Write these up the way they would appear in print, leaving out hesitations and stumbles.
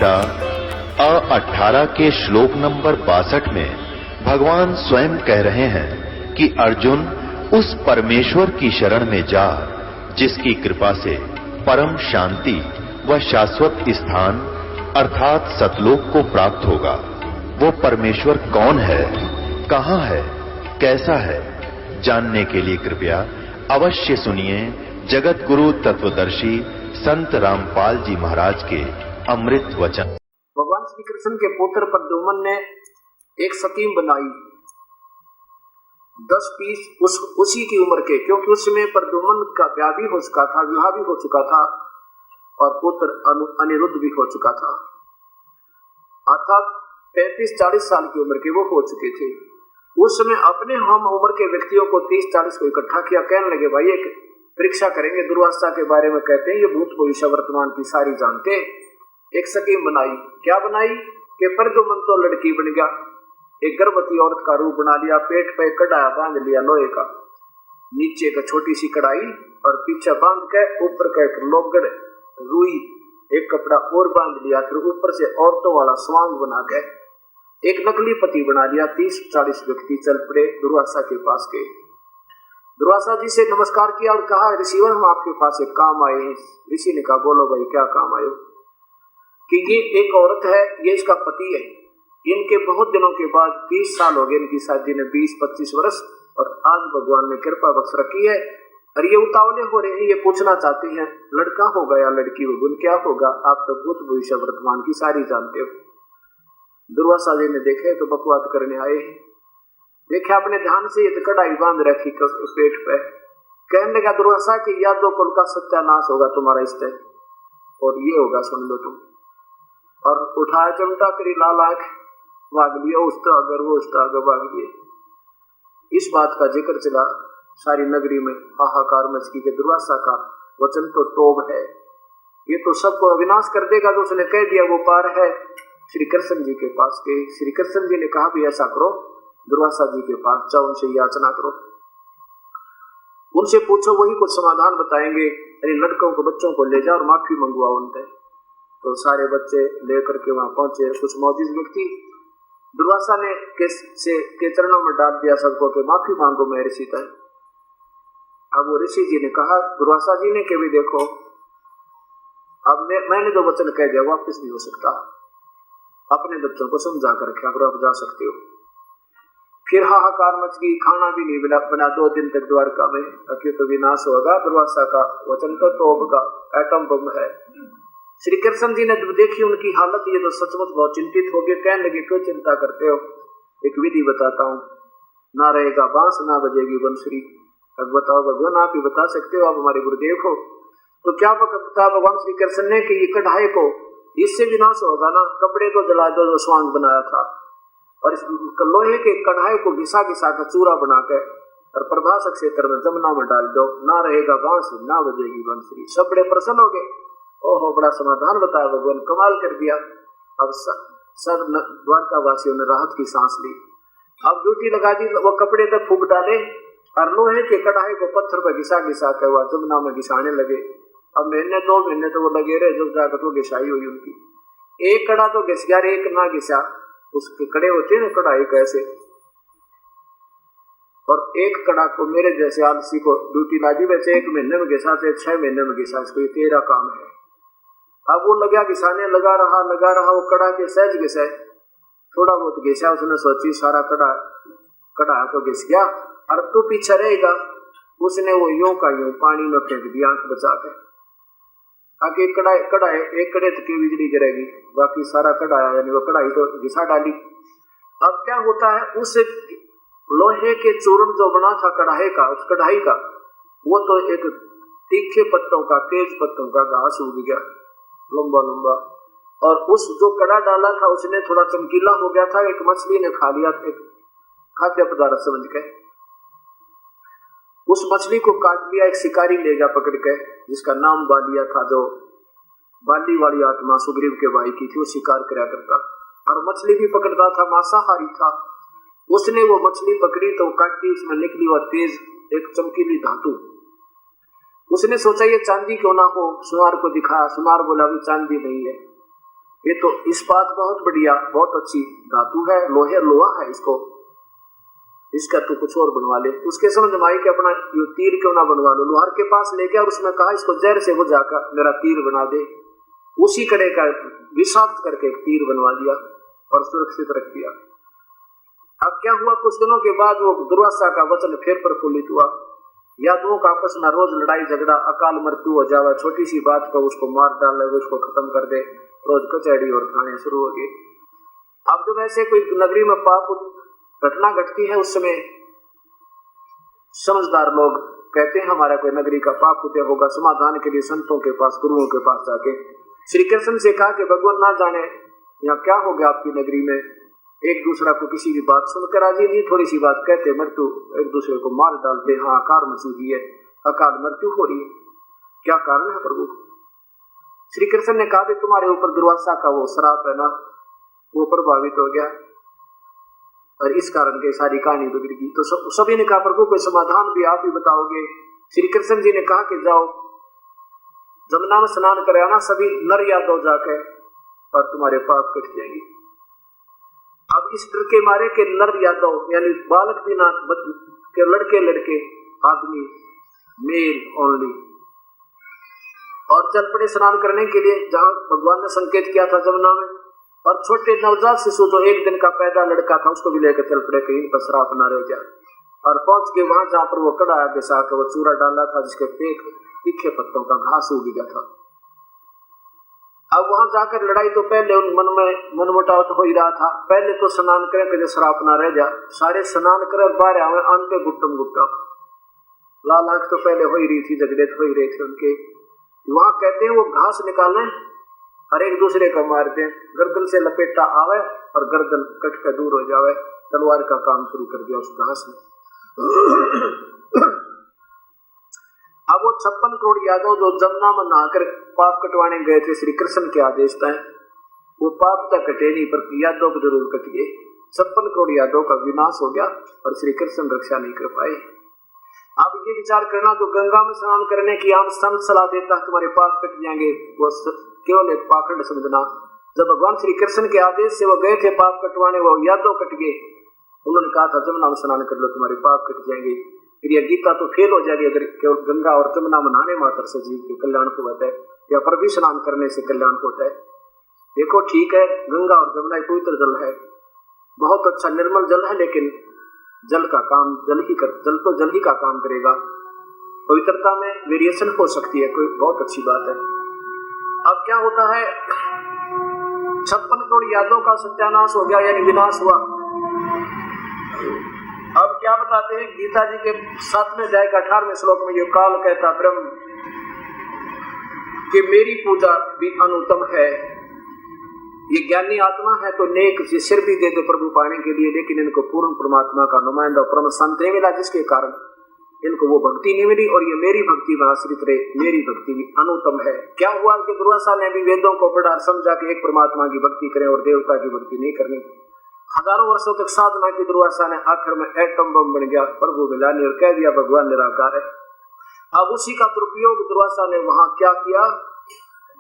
गीता अ18 के श्लोक नंबर 62 में भगवान स्वयं कह रहे हैं कि अर्जुन उस परमेश्वर की शरण में जा जिसकी कृपा से परम शांति व शाश्वत स्थान अर्थात सतलोक को प्राप्त होगा। वो परमेश्वर कौन है, कहां है, कैसा है, जानने के लिए कृपया अवश्य सुनिए जगत गुरु तत्वदर्शी संत रामपाल जी महाराज के अमृत वचन। भगवान श्री कृष्ण के पुत्र प्रद्युम्न ने एक स्कीम बनाई 10 पीस उसी की उम्र के, क्योंकि उस समय प्रद्युम्न का ब्याह भी हो चुका था, विवाह भी हो चुका था और पुत्र अनिरुद्ध भी हो चुका था, अर्थात 35-40 साल की उम्र के वो हो चुके थे। उस समय अपने हम उम्र के व्यक्तियों को 30-40 को इकट्ठा किया, कहने लगे भाई एक परीक्षा करेंगे, दुर्वासा के बारे में कहते हैं ये भूत भविष्य वर्तमान की सारी जानते। एक स्कीम बनाई, क्या बनाई कि प्रद्युम्न तो लड़की बन गया, एक गर्भवती औरत का रूप बना लिया, पेट पे कड़ाया बांध लिया लोहे का, नीचे का छोटी सी कढ़ाई और पीछे बांध के ऊपर का एक लोगड़ रुई एक कपड़ा और बांध लिया, फिर ऊपर से औरतों वाला स्वांग बना के एक नकली पति बना लिया। 30-40 व्यक्ति चल पड़े दुर्वासा के पास गए। दुर्वासा जी से नमस्कार किया और कहा ऋषिवर हम आपके पास एक काम आए हैं। ऋषि ने कहा बोलो भाई क्या काम आए हो? कि ये एक औरत है, ये इसका पति है, इनके बहुत दिनों के बाद 30 साल हो गए इनकी शादी ने, 20-25 वर्ष, और आज भगवान ने कृपा बख्श रखी है और ये उतावले हो रहे हैं, ये पूछना चाहते हैं लड़का होगा या लड़की होगी, क्या होगा? आप तो भूत भविष्य वर्तमान की सारी जानते हो। दुर्वासा जी ने देखे तो बकवाद करने आए, देखे अपने ध्यान से ये कढ़ाई बांध रखी पेट पे, कहने लगा दुर्वासा की यादों कुल का सत्यानाश होगा तुम्हारा इससे, और ये होगा सुन लो तुम। और उठाया चमटा करी लाल आंख, भाग लिया उसका अगर वो उसका अगर भाग लिए। इस बात का जिक्र चला सारी नगरी में, हाहाकार मच गई कि दुर्वासा का वचन तो तोब है, ये तो सबको अविनाश कर देगा। तो उसने कह दिया वो पार है। श्री कृष्ण जी के पास गए, श्री कृष्ण जी ने कहा भी ऐसा करो, दुर्वासा जी के पास जाओ, उनसे याचना करो, उनसे पूछो, वही कुछ समाधान बताएंगे। अरे लड़कों को बच्चों को ले जाओ और माफी मंगवाओ उनसे। तो सारे बच्चे लेकर के वहां पहुंचे, कुछ मौजूद व्यक्ति दुर्वासा ने के चरणों में डाल दिया सबको कि माफी मांगो मैं ऋषि तय। अब वो ऋषि जी ने कहा दुर्वासा जी ने कि भी देखो अब मैंने जो वचन कह दिया वापस नहीं हो सकता, अपने बच्चों को समझा कर रखा करो, आप जा सकते हो। फिर हाहाकार मच गई, खाना भी नहीं बना 2 दिन तक द्वारका में, अक्यों तो विनाश होगा। दुर्वासा का वचन तो तोब का एटम बम है। श्री कृष्ण जी ने देखी उनकी हालत, ये तो सचमुच बहुत चिंतित हो गए, कहने लगे क्यों चिंता करते हो, एक विधि बताता हूँ, ना रहेगा बांस ना बजेगी बंसुरी। अब बताओ भगवान आप ही बता सकते हो, आप हमारे गुरुदेव हो। तो क्या पता भगवान श्री कृष्ण ने कि ये कढ़ाई को इससे विनाश होगा ना, कपड़े को जला दो जो स्वांग बनाया था, और इस लोहे के कढ़ाई को घिसा घिसा कर चूरा बना के और प्रभास क्षेत्र में जमुना में डाल दो, ना रहेगा बांस ना बजेगी बंसुरी। सब बड़े प्रसन्न हो गए, ओहो बड़ा समाधान बताया भगवान, कमाल कर दिया। अब सब द्वारका वासियों ने राहत की सांस ली। अब ड्यूटी लगा दी, वो कपड़े तक फूंक डाले और लोहे के कढ़ाई को पत्थर पर घिसा घिसा के वह जमुना में घिसाने लगे। अब 1-2 महीने तो वो लगे रहे, जब जाकर तो घिसाई हुई उनकी। एक कड़ा तो घिस गया, एक ना घिसा, उसके कड़े होते हैं ना कढ़ाई कैसे, और एक कड़ा को मेरे जैसे आलसी को ड्यूटी ला दी, वैसे 1 महीने में घिसा से 6 महीने में घिसा, इसको ये तेरा काम है। अब वो लगा घिसाने, लगा रहा, वो कड़ा के सहज घिसा, थोड़ा बहुत घिसा, उसने सोची सारा कड़ा तो घिस गया, और तू पीछे रहेगा। उसने वो यूं का यूं पानी में फेंक दिया आंख बचा के, आगे एक कड़े तक की बिजली गिरेगी, बाकी सारा कढ़ाया यानी वो कढ़ाई तो घिसा डाली। अब क्या होता है, उस लोहे के चूर्ण जो बना था कढ़ाई का, उस कढ़ाई का, वो तो एक तीखे पत्तों का, तेज पत्तों का घास उग गया लंबा लंबा, और उस जो कड़ा डाला था उसने थोड़ा चमकीला हो गया था, एक मछली ने खा लिया, एक खाद्य पदार्थ समझ के उस मछली को काट लिया, एक शिकारी ले गया पकड़ के, जिसका नाम बालिया था, जो बाली वाली आत्मा सुग्रीव के भाई की थी, वो शिकार कराया करता और मछली भी पकड़ता था, मांसाहारी था। उसने वो मछली पकड़ी तो काटी, उसमें निकली वह तेज एक चमकीली धातु। उसने सोचा ये चांदी क्यों ना हो, सुनार को दिखाया, सुनार बोला भी चांदी नहीं है। ये तो इस्पात बहुत बढ़िया, बहुत अच्छी धातु है, लोहा है, इसका तो कुछ और बनवा ले। उसके समझ में आई कि अपना ये तीर क्यों ना बनवा लो। लोहार के पास लेके और उसने कहा इसको जहर से बुझाकर मेरा तीर बना दे। उसी कड़े का विषाक्त करके एक तीर बनवा दिया और सुरक्षित रख दिया। अब क्या हुआ, कुछ दिनों के बाद वो दुर्वासा का वचन फिर प्रफुल्लित हुआ। यादवों का आपस में रोज लड़ाई झगड़ा, अकाल मृत्यु हो जावे, छोटी सी बात को उसको मार डाले, उसको खत्म कर दे, रोज कचहरी और थाने शुरू हो गए। अब जब ऐसे कोई नगरी में पाप घटना घटती है, उस समय समझदार लोग कहते हैं हमारा कोई नगरी का पाप कुत्या होगा। समाधान के लिए संतों के पास, गुरुओं के पास जाके श्री कृष्ण से कहा कि भगवान ना जाने यहाँ क्या हो गया आपकी नगरी में, एक दूसरा को किसी की बात सुनकर राजी नहीं, थोड़ी सी बात कहते मृत्यु, एक दूसरे को मार डालते। हाँ, अकाल मची हुई है, अकाल मृत्यु हो रही है, क्या कारण है प्रभु? श्री कृष्ण ने कहा कि तुम्हारे ऊपर दुर्वासा का वो श्राप है ना, वो प्रभावित हो गया और इस कारण के सारी कहानी बिगड़ गई। तो सभी ने कहा प्रभु कोई समाधान भी आप ही बताओगे। श्री कृष्ण जी ने कहा कि जाओ जमुना में स्नान कर आना सभी नर यादव जाके, और तुम्हारे पाप कट जाएंगे। अब इस डर के मारे के नर यादव यानी बालक भी ना के लड़के आदमी मेल ओनली, और चल पड़े स्नान करने के लिए जहां भगवान ने संकेत किया था जमुना में। और छोटे नवजात शिशु जो एक दिन का पैदा लड़का था उसको भी लेकर चल पड़े कहीं पर श्राप ना रह जाए। और पहुंच के वहां जहां पर वो कड़ा आगे से आकर वो चूरा डाला था जिसके पेट तीखे पत्तों का घास उग गया था। अब वहां जाकर लड़ाई तो पहले उन मन में मनमुटाव तो हो ही रहा था। पहले तो स्नान करें कि श्राप ना रह जा, सारे स्नान करे बाहर आवे अंते गुट्टम गुट्टा लाल आंख तो पहले हो ही रही थी, झगड़े हो ही रहे थे उनके। वहां कहते हैं वो घास निकालने और एक दूसरे को मारते हैं, गर्दन से लपेटा आवे और गर्दन कट कर दूर हो जावे, तलवार का काम शुरू कर दिया उस घास ने। अब वो 56 करोड़ यादव जो जमुना में नहाकर पाप कटवाने गए थे श्री कृष्ण के आदेश तय, वो पाप तक कटे नहीं पर यादव को जरूर कट गए। 56 करोड़ यादव का विनाश हो गया और श्री कृष्ण रक्षा नहीं कर पाए। अब ये विचार करना तो गंगा में स्नान करने की आम संत सलाह देता है तुम्हारे पाप कट जाएंगे, वो केवल एक पाखंड समझना। जब भगवान श्री कृष्ण के आदेश से वो गए थे पाप कटवाने, वो यादव कट गए। उन्होंने कहा था जमुना में स्नान कर लो तुम्हारे पाप कट जाएंगे। फिर यह गीता तो फेल हो जाएगी अगर केवल गंगा और जमुना में नहाने मात्र से जीव के कल्याण को होता है, या पर भी स्नान करने से कल्याण को होता है। देखो ठीक है, गंगा और जमुना पवित्र जल है, बहुत अच्छा निर्मल जल है, लेकिन जल का काम जल ही का काम करेगा। पवित्रता में वेरिएशन हो सकती है, कोई बहुत अच्छी बात है। अब क्या होता है, 56 करोड़ यादव का सत्यानाश हो गया यानी विनाश हुआ। अब क्या बताते हैं गीता जी के 7वें अध्याय का 18वें श्लोक में ये काल कहता ब्रह्म कि मेरी पूजा भी अनुत्तम है। ये ज्ञानी आत्मा है तो नेक सिर भी दे दे प्रभु पाने के लिए, लेकिन इनको पूर्ण परमात्मा का नुमाइंदा परम संत नहीं मिला, जिसके कारण इनको वो भक्ति नहीं मिली और ये मेरी भक्ति में आश्रित रहे। मेरी भक्ति भी अनुत्तम है। क्या हुआ कि दुर्वासा ने भी वेदों को पढ़ा समझा कि एक परमात्मा की भक्ति करें और देवता की भक्ति नहीं करनी। हजारों वर्षों तक साधना की दुर्वासा ने आखिर में एटम बम बन गया, प्रभु मिला नहीं और कह दिया भगवान निराकार है। अब उसी का दुरुपयोग दुर्वासा ने वहां क्या किया,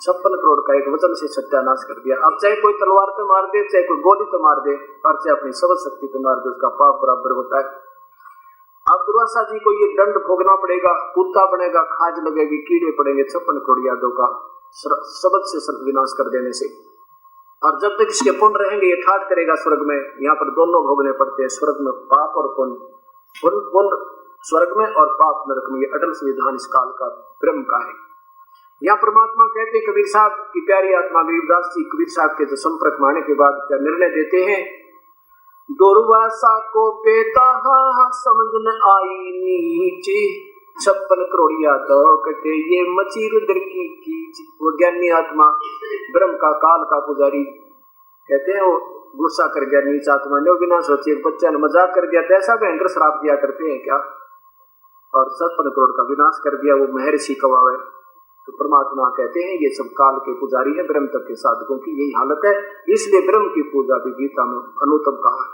56 करोड़ का एक वचन से सत्यानाश कर दिया। अब चाहे कोई तलवार पे मार दे, चाहे कोई गोली पे मार दे, और चाहे अपनी सबल शक्ति पे मार दे, उसका पाप बराबर होता है। अब दुर्वासा जी को ये दंड भोगना पड़ेगा, कुत्ता बनेगा, खाज लगेगी, कीड़े पड़ेंगे 56 करोड़ यादव का शब्द से विनाश कर देने से। और जब तक इसके पुण्य रहेंगे ये ठाट करेगा स्वर्ग में। यहाँ पर दोनों भोगने पड़ते हैं, स्वर्ग में पाप और पुण्य स्वर्ग में और पाप नरक में। ये अटल संविधान इस काल का ब्रह्म का है। यहाँ परमात्मा कहते हैं कबीर साहब की प्यारी आत्मा गरीबदास जी कबीर साहब के जो संपर्क में आने के बाद क्या निर्णय देते हैं, दुर्वासा को पेता समझ न आई नीचे, 56 करोड़ यादव कटे ये मची रुद्र की कीच। वो ज्ञानी आत्मा ब्रह्म का काल का पुजारी कहते हैं वो गुस्सा कर गया, नीच आत्मा ने बिना सोचे एक बच्चा ने मजाक कर दिया, तो ऐसा भयंकर श्राप दिया करते हैं क्या, और 56 करोड़ का विनाश कर दिया वो महर्षि कवावे। तो परमात्मा कहते हैं ये सब काल के पुजारी हैं, ब्रह्म तक के साधकों की यही हालत है, इसलिए ब्रह्म की पूजा भी गीता में अनुत्तम कहा।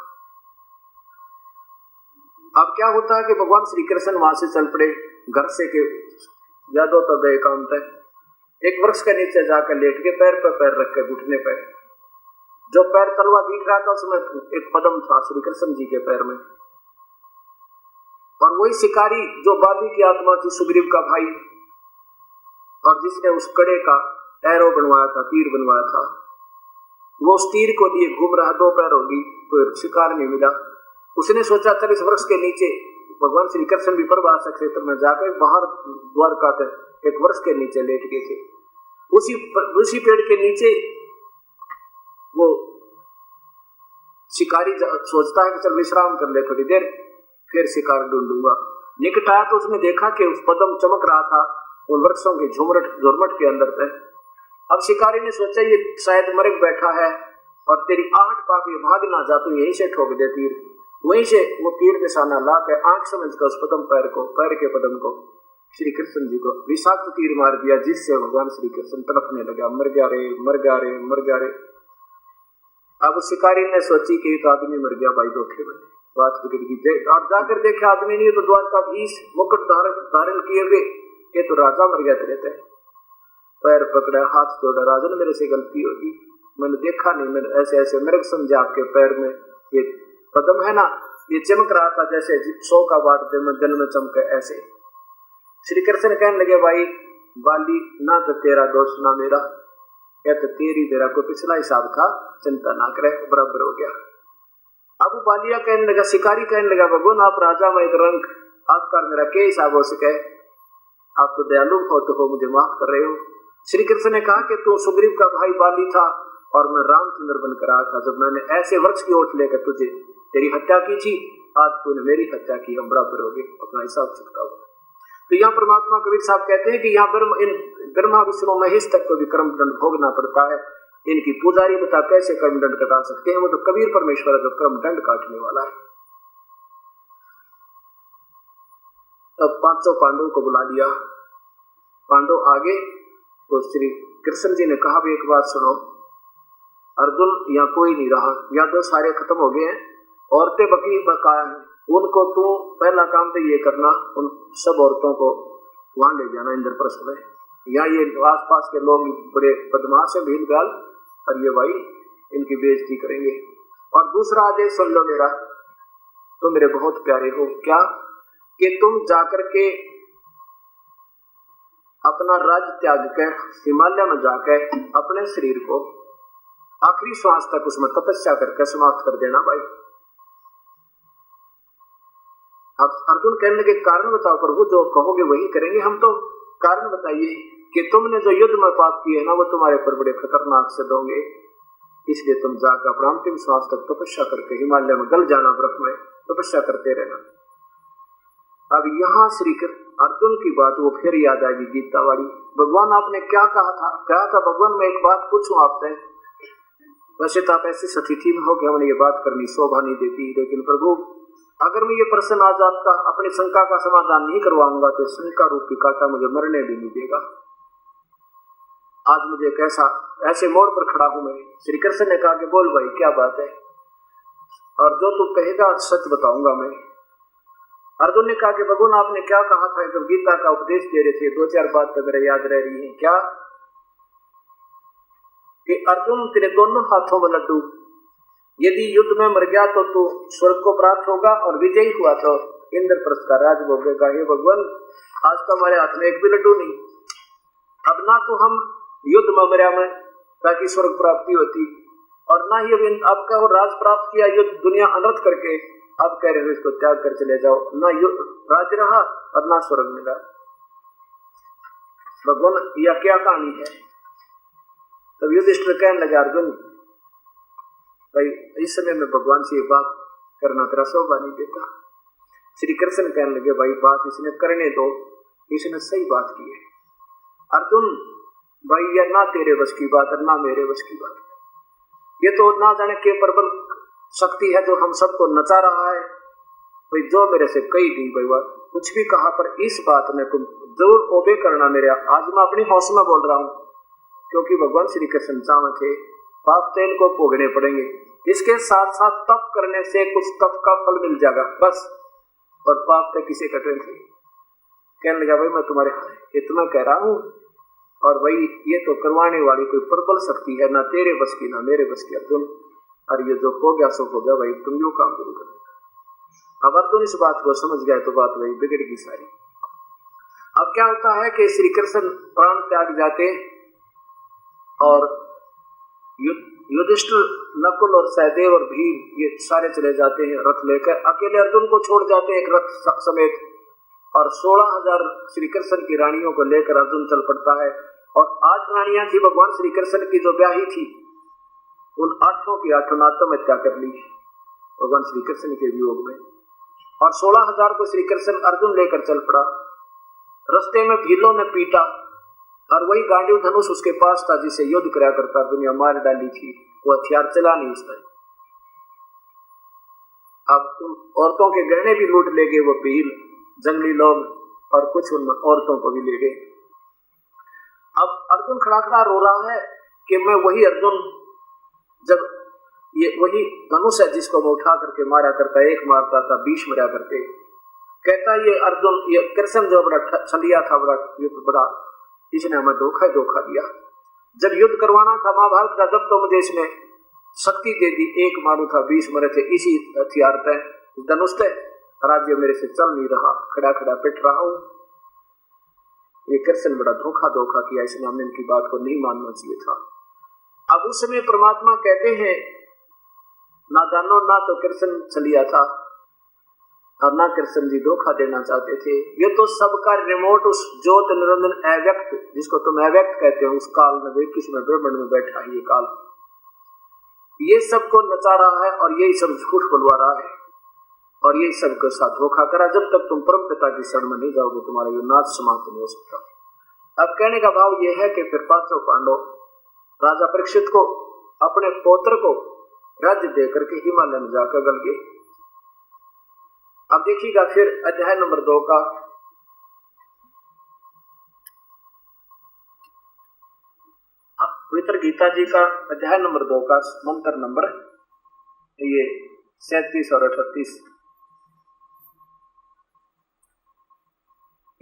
अब क्या होता है कि भगवान श्री कृष्ण वहां से चल पड़े, घर से के यादव तो गए काम तक, एक वृक्ष के नीचे जाकर लेट के पैर पर पैर रख के घुटने पर जो पैर तलवा दिख रहा था उसमें एक पद्म था श्री कृष्ण जी के पैर में, और वही शिकारी जो बाली की आत्मा थी, सुग्रीव का भाई, और जिसने उस कड़े का एरो बनवाया था, तीर बनवाया था, वो उस तीर को लिए घूम रहा, 2 पैर होगी, कोई शिकार नहीं मिला। उसने सोचा चल इस वृक्ष के नीचे, भगवान श्री कृष्ण भी प्रभास क्षेत्र में जाकर बाहर द्वारका के एक वृक्ष के नीचे लेट गए थे। उसी पेड़ के नीचे वो शिकारी सोचता है कि चल विश्राम कर ले थोड़ी देर, फिर शिकार ढूंढूंगा। निकट आया तो उसने देखा कि उस पद्म चमक रहा था उन वृक्षों के झुरमट के अंदर पे। अब शिकारी ने सोचा ये शायद मरग बैठा है और तेरी आहट पापी भाग ना जा, तो यहीं से ठोक दे तीर। वहीं से वो तीर निशाना ला के आंख समझ कर उस पद्म पैर के पद्म को श्री कृष्ण जी को विषाक्त तीर मार दिया, जिससे भगवान श्री कृष्ण तड़पने लगा, मर गया रे, मर गया रे, मर गया रे। अब शिकारी ने सोची कि तो आदमी मर गया भाई, धोखे में बात बिगड़ गई। और जाकर देखे आदमी नहीं तो द्वारकाधीश मुकुट धारण किए हुए, ये तो राजा मर गया तेरे। पैर पकड़ा, हाथ जोड़ा, राजन मेरे से गलती होगी, मैंने देखा नहीं, मैंने ऐसे ऐसे मृग समझा आपके पैर में ये पद्म है ना, ये चमक रहा था जैसे 100 का वाट जल में चमके ऐसे। श्री कृष्ण कहने लगे भाई बाली, ना तो तेरा दोष ना मेरा, या तो तेरी मेरा कोई पिछला हिसाब था, चिंता ना करे, बराबर हो गया। अब बालिया कहने लगा, शिकारी कहने लगा भगवान आप राजा में एक रंग, आपका मेरा क्या हिसाब हो सके, आप तो दयालु हो तो मुझे माफ कर रहे हो। श्री कृष्ण ने कहा कि तू सुग्रीव का भाई बाली था और मैं रामचंद्र बनकर आया था, जब मैंने ऐसे वृक्ष की ओट लेकर तुझे तेरी हत्या की थी, आज तूने मेरी हत्या की, हम बराबर हो गए, अपना हिसाब चुकता हो। तो यहाँ परमात्मा कबीर साहब कहते हैं कि यहाँ ब्रह्मा विष्णु महेश तक को भी कर्मदंड भोगना पड़ता है। इनकी पुजारी बता कैसे कर्मदंड कटा सकते हैं, वो तो कबीर परमेश्वर है जो कर्मदंड काटने वाला है। तब 500 पांडवों को बुला लिया, पांडव आगे, तो श्री कृष्ण जी ने कहा भी एक बात सुनो अर्जुन, यहाँ कोई नहीं रहा, यहाँ तो सारे खत्म हो गए हैं, औरतें बकी बकाया हैं, उनको तू पहला काम तो ये करना, उन सब औरतों को वहां ले जाना इंद्रप्रस्थ में। यहाँ ये आसपास के लोग बड़े बदमाश है, भील गाल, और ये भाई इनकी बेइज्जती करेंगे। और दूसरा आदेश सुन लो मेरा, तो मेरे बहुत प्यारे हो, क्या कि तुम जाकर के अपना राज त्याग कर हिमालय में जाकर अपने शरीर को आखिरी श्वास तक उसमें तपस्या करके समाप्त कर देना भाई। अब अर्जुन कहने लगे कारण बताओ प्रभु, जो कहोगे वही करेंगे हम, तो कारण बताइए कि तुमने जो युद्ध में पाप किए ना वो तुम्हारे पर बड़े खतरनाक सिद्ध होंगे, इसलिए तुम जाकर अपना अंतिम श्वास तक तपस्या करके हिमालय में गल जाना, बर्फ में तपस्या करते रहना। अब यहाँ श्री अर्जुन की बात वो फिर याद आएगी गीता वाली, भगवान आपने क्या कहा था भगवान मैं एक बात पूछूं आपसे, वैसे तो आप ऐसी स्थिति में हो कि हमने ये बात करनी शोभा नहीं देती, लेकिन प्रभु अगर मैं ये प्रश्न आज आपका अपनी शंका का समाधान नहीं करवाऊंगा तो शंका रूपी कांटा मुझे मरने भी नहीं देगा। आज मुझे कैसा ऐसे मोड़ पर खड़ा हूं मैं। श्री कृष्ण ने कहा कि बोल भाई क्या बात है, और जो तू कहेगा सच बताऊंगा मैं। अर्जुन ने कहा कि भगवान आपने क्या कहा था जब गीता का उपदेश दे रहे थे, 2-4 बात तो मेरे याद रह रही है, क्या कि अर्जुन तेरे दोनों हाथों में लड्डू, यदि युद्ध में मर गया तो तू स्वर्ग को प्राप्त होगा और विजयी हुआ तो इंद्रप्रस्थ का राज भोगेगा। हे भगवान आज तो हमारे हाथ में एक भी लड्डू नहीं, अब ना तो हम युद्ध में मरा में ताकि स्वर्ग प्राप्ति होती, और ना ही अब का राज प्राप्त किया युद्ध दुनिया अनर्थ करके, अब कह रहे इसको त्याग कर चले जाओ, ना राज रहा और ना स्वर्ग मिला। भगवान यह क्या कहानी है। तब युधिष्ठिर कहने लगा अर्जुन भाई इस समय में भगवान से ये बात करना तेरा शोभा नहीं देता। श्री कृष्ण कहने लगे भाई बात इसने करने दो, इसने सही बात की है। अर्जुन भाई यह ना तेरे बस की बात है ना मेरे बस की बात, ये तो ना जाने के प्रबल शक्ति है जो हम सबको नचा रहा है। भाई जो मेरे से कही गई भाई बात कुछ भी कहा, पर इस बात में तुम जरूर ओबे करना मेरे। आज मैं अपनी हौस में बोल रहा हूँ, क्योंकि भगवान श्री कृष्ण चाहते थे पाप तेल को भोगने पड़ेंगे, इसके साथ साथ तप करने से कुछ तप का फल मिल जाएगा बस, और पाप तक किसी कठिन थे। कहने लगा भाई मैं तुम्हारे इतना कह रहा हूँ और वही ये तो करवाने वाली कोई प्रबल शक्ति है, ना तेरे बस की ना मेरे बस की अर्जुन। और ये जो हो गया सो हो गया भाई, तुम यो काम जरूर कर। अब अर्जुन इस बात को समझ गए तो बात वही बिगड़ गई सारी। अब क्या होता है कि श्री कृष्ण प्राण त्याग जाते और युधिष्ठिर, नकुल और सहदेव और भीम ये सारे चले जाते हैं रथ लेकर। अकेले अर्जुन को छोड़ जाते हैं एक रथ समेत, और 16,000 श्री कृष्ण की रानियों को लेकर अर्जुन चल पड़ता है। और 8 रानियां थी भगवान श्री कृष्ण की जो ब्याही थी, उन 8 की 8 आत्महत्या कर ली भगवान श्री कृष्ण के वियोग में। और 16,000 को श्री कृष्ण अर्जुन लेकर चल पड़ा। रास्ते में भीलों ने पीटा, और वही गांडीव धनुष उसके पास था जिसे युद्ध कराया करता, दुनिया मार डाली थी, वो हथियार चला नहीं उसने। अब उन औरतों के गहने भी लूट ले गए वो भील जंगली लोग, और कुछ उन औरतों को भी ले गए। अब अर्जुन खड़ा खड़ा रो रहा है कि मैं वही अर्जुन, जब ये वही धनुष है जिसको मैं उठा करके मारा करता, एक मारता था 20 मरा करते। कहता ये अर्जुन, ये कृष्ण जो बड़ा छलिया था, बड़ा इसने हमें धोखा ही धोखा दिया। जब युद्ध करवाना था महाभारत का, जब तो मुझे इसने शक्ति दे दी, एक मारू था 20 मरे थे इसी हथियार तय धनुष तय। राज्य मेरे से चल नहीं रहा, खड़ा खड़ा पिट रहा हूं। ये कृष्ण बड़ा धोखा किया, इसने हमने इनकी बात को नहीं मानना चाहिए था। अब उस समय परमात्मा कहते हैं, ना जानो ना तो कृष्ण चलिया था और ना कृष्ण जी धोखा देना चाहते थे। ये तो सबका रिमोट उस ज्योत निरंजन अव्यक्त, जिसको तुम अव्यक्त कहते हो, उस काल में किसमें ब्रह्मांड में बैठा है ये काल, ये सबको नचा रहा है और यही सब झूठ बुलवा रहा है और यही सबके साथ धोखा करा। जब तक तुम परम पिता की शरण में नहीं जाओगे तुम्हारा ये नाच समाप्त नहीं हो सकता। अब कहने का भाव यह है कि फिर 5 पांडव राजा परीक्षित को अपने पौत्र को राज्य देकर के हिमालय में जाकर गल गए। अब देखिएगा फिर अध्याय नंबर 2 का पवित्र गीता जी का अध्याय नंबर 2 का मंत्र नंबर ये 37 और 38।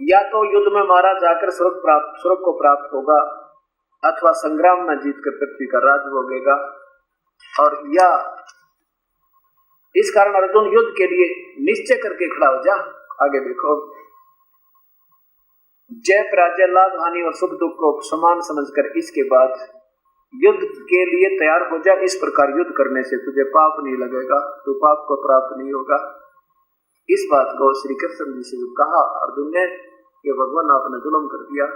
या तो युद्ध में मारा जाकर स्वर्ग को प्राप्त होगा, अथवा संग्राम में जीतकर पृथ्वी का राज भोगेगा। और या इस कारण अर्जुन युद्ध के लिए निश्चय करके खड़ा हो जा। आगे देखो, जय पराजय लाभ हानि और सुख दुख को समान समझकर इसके बाद युद्ध के लिए तैयार हो जा। इस प्रकार युद्ध करने से तुझे पाप नहीं लगेगा, तू पाप को प्राप्त नहीं होगा। इस बात को श्री कृष्ण जी से कहा अर्जुन ने कि भगवान आपने जुल्म कर दिया,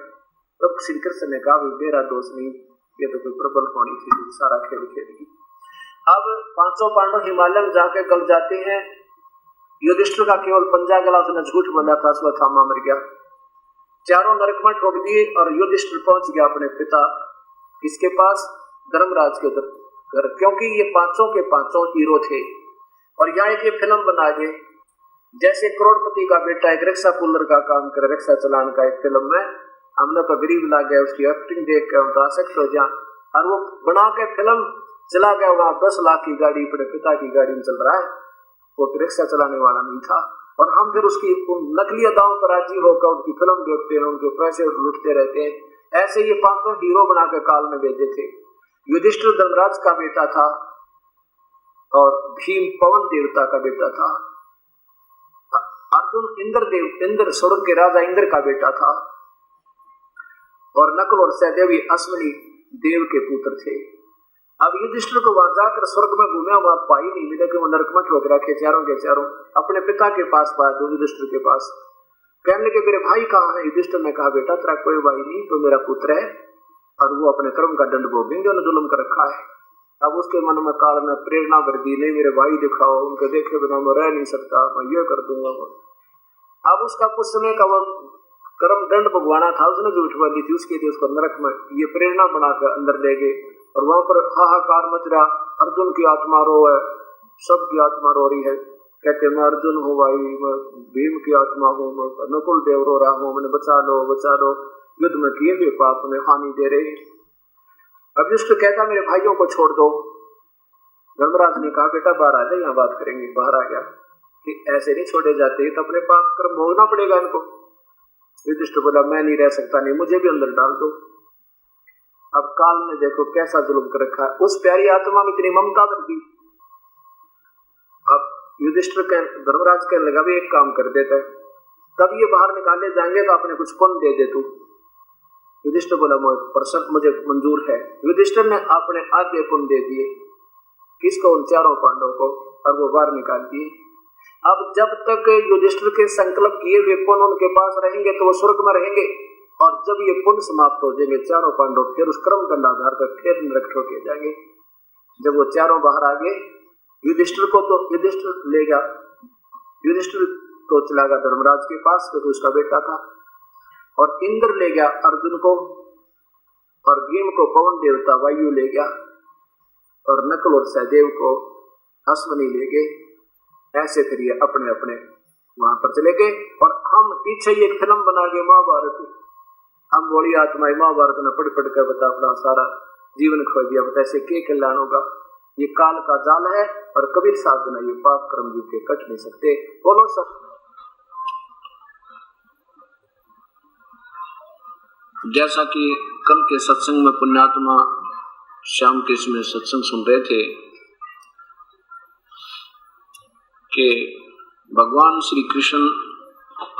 तब श्री कृष्ण ने कहा मेरा दोष नहीं, ये तो कोई प्रबल कौड़ी थी, सारा खेल खेलेगी। अब 500 पांडव हिमालय में जाकर गल जाते हैं। युधिष्ठिर का केवल पंजा गला, उसने झूठ बोला था, अश्वत्थामा मर गया। चारों नरक में ठोक दिए और युधिष्ठिर पहुंच गया अपने पिता इसके पास, धर्मराज के घर, क्योंकि ये 500 के 500 हीरो थे। और यहाँ एक ये फिल्म बना गए, जैसे करोड़पति का बेटा एक रिक्शा पुलर का काम करे, रिक्शा चलाने का एक फिल्म में, हमने तो गरीब ला गया उसकी एक्टिंग देख के हम आसक्त हो जा। और वो बना के फिल्म चला गया, वहां 10 लाख की गाड़ी अपने पिता की गाड़ी में चल रहा है, वो रिक्शा चलाने वाला नहीं था। और हम फिर उसकी नकली अदाओं पर राजी होकर उनकी फिल्म देखते हैं, उनके पैसे लुटते रहते हैं। ऐसे ये 500 हीरो बनाकर काल में भेजे थे। युधिष्ठिर धर्मराज का बेटा था और भीम पवन देवता का बेटा था। अर्जुन इंद्र स्वर्ग के राजा इंद्र का बेटा था। और नकुल और सहदेव अश्विनी देव के पुत्र थे। अब युधिष्ठिर को वहां जाकर स्वर्ग में घूमे, वहां पाई नहीं मिले कि वो नरक में ठोक रखे चारों के चारों। अपने पिता के पास पाया युधिष्ठिर के पास, कहने लगे मेरे भाई कहाँ है? युधिष्ठिर ने कहा बेटा तेरा कोई भाई नहीं, तो मेरा पुत्र है और वो अपने कर्म का दंड भोगेंगे, उन्हें जुल्म कर रखा है। अब उसके मन में काल में प्रेरणा भर दी, नहीं मेरे भाई दिखाओ, उनके देखे बिना मैं रह नहीं सकता, मैं ये कर दूंगा। अब उसका कुछ समय का वो कर्म दंड भगवाना था, उसने झूठ बोली थी, उसके लिए उसको नरक में ये प्रेरणा बनाकर अंदर ले गए। और वहां पर हाहाकार मच रहा, अर्जुन की आत्मा रो है, सबकी आत्मा रो रही है, कहते मैं अर्जुन हूँ भाई, मैं भीम की आत्मा हूँ, मैं नकुल देव रो रहा हूँ, मैंने बचा लो, युद्ध में किए भी पाप में हानि दे रहे। अब जिसको कहता मेरे भाइयों को छोड़ दो। धर्मराज ने कहा बेटा बाहर आ जाए, यहाँ बात करेंगे। बाहर आ गया कि ऐसे नहीं छोड़े जाते, तो अपने पाप कर्म भोगना पड़ेगा इनको। युधिष्ठिर बोला मैं नहीं रह सकता, नहीं मुझे भी अंदर डाल दो। अब काल ने देखो कैसा जुल्म कर रखा है, उस प्यारी आत्मा में इतनी ममता भर दी। अब युधिष्ठिर के धर्मराज कहने लगा भी एक काम कर देता है, तब ये बाहर निकाले जाएंगे तो आपने कुछ पुण्य दे दे तू। युधिष्ठिर बोला मुझे मंजूर है। युधिष्ठिर ने अपने आधे पुण्य दे दिए, किसको? उन चारों पांडवों को, और वो बाहर निकाल दिए। अब जब तक युधिष्ठिर के संकल्प किए हुए पुण्य उनके पास रहेंगे तो वो स्वर्ग में रहेंगे, और जब ये पुण्य समाप्त हो जाएंगे चारों पांडव फिर उस क्रम दंडाधार पर फिर नरक ठोके जाएंगे। जब वो चारों बाहर आ गए, युधिष्ठिर को तो युधिष्ठिर ले गया, युधिष्ठिर तो चला गया धर्मराज के पास क्योंकि उसका बेटा था, और इंद्र ले गया अर्जुन को, और भीम को पवन देवता वायु ले गया, और नकुल और सहदेव को अश्वनी ले गए। ऐसे फिर ये अपने अपने वहां पर चले गए, और हम पीछे एक फिल्म बना गए महाभारत। हम बड़ी आत्माएं महाभारत में पढ़ पढ़ कर बता अपना सारा जीवन खो दिया, बता ऐसे क्या कल्याण होगा। ये काल का जाल है, और कबीर साहब ने ये पाप कर्म जीव के कट नहीं सकते। बोलो सब। जैसा कि कल के सत्संग में पुण्यात्मा शाम के इसमें सत्संग सुन रहे थे कि भगवान श्री कृष्ण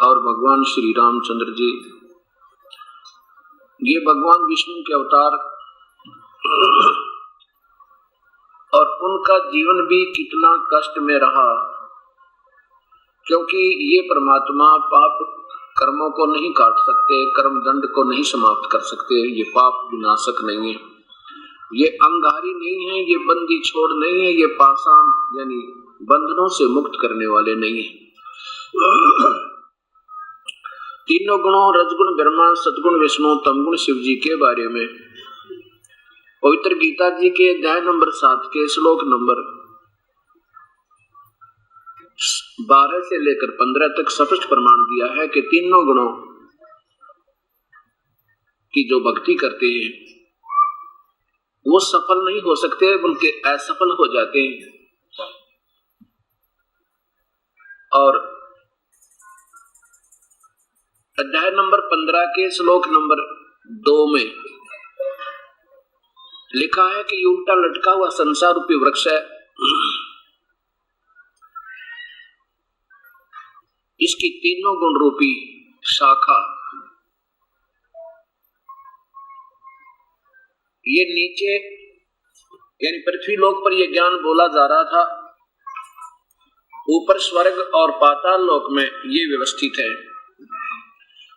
और भगवान श्री रामचंद्र जी, ये भगवान विष्णु के अवतार, और उनका जीवन भी कितना कष्ट में रहा, क्योंकि ये परमात्मा पाप कर्मों को नहीं काट सकते, कर्म दंड को नहीं समाप्त कर सकते। ये पाप विनाशक नहीं है, ये अंगारी नहीं है, ये बंदी छोड़ नहीं है, ये पाषाण यानी बंधनों से मुक्त करने वाले नहीं है। तीनों गुणों रजगुण ब्रह्मा, सदगुण विष्णु, तमगुण शिव जी के बारे में पवित्र गीता जी के अध्याय नंबर 7 के श्लोक नंबर 12 से लेकर 15 तक स्पष्ट प्रमाण दिया है कि तीनों गुणों की जो भक्ति करते हैं वो सफल नहीं हो सकते, बल्कि असफल हो जाते हैं। और अध्याय नंबर 15 के श्लोक नंबर 2 में लिखा है कि उल्टा लटका हुआ संसार रूपी वृक्ष है, इसकी तीनों गुण रूपी शाखा ये नीचे यानी पृथ्वी लोक पर यह ज्ञान बोला जा रहा था, ऊपर स्वर्ग और पाताल लोक में ये व्यवस्थित है,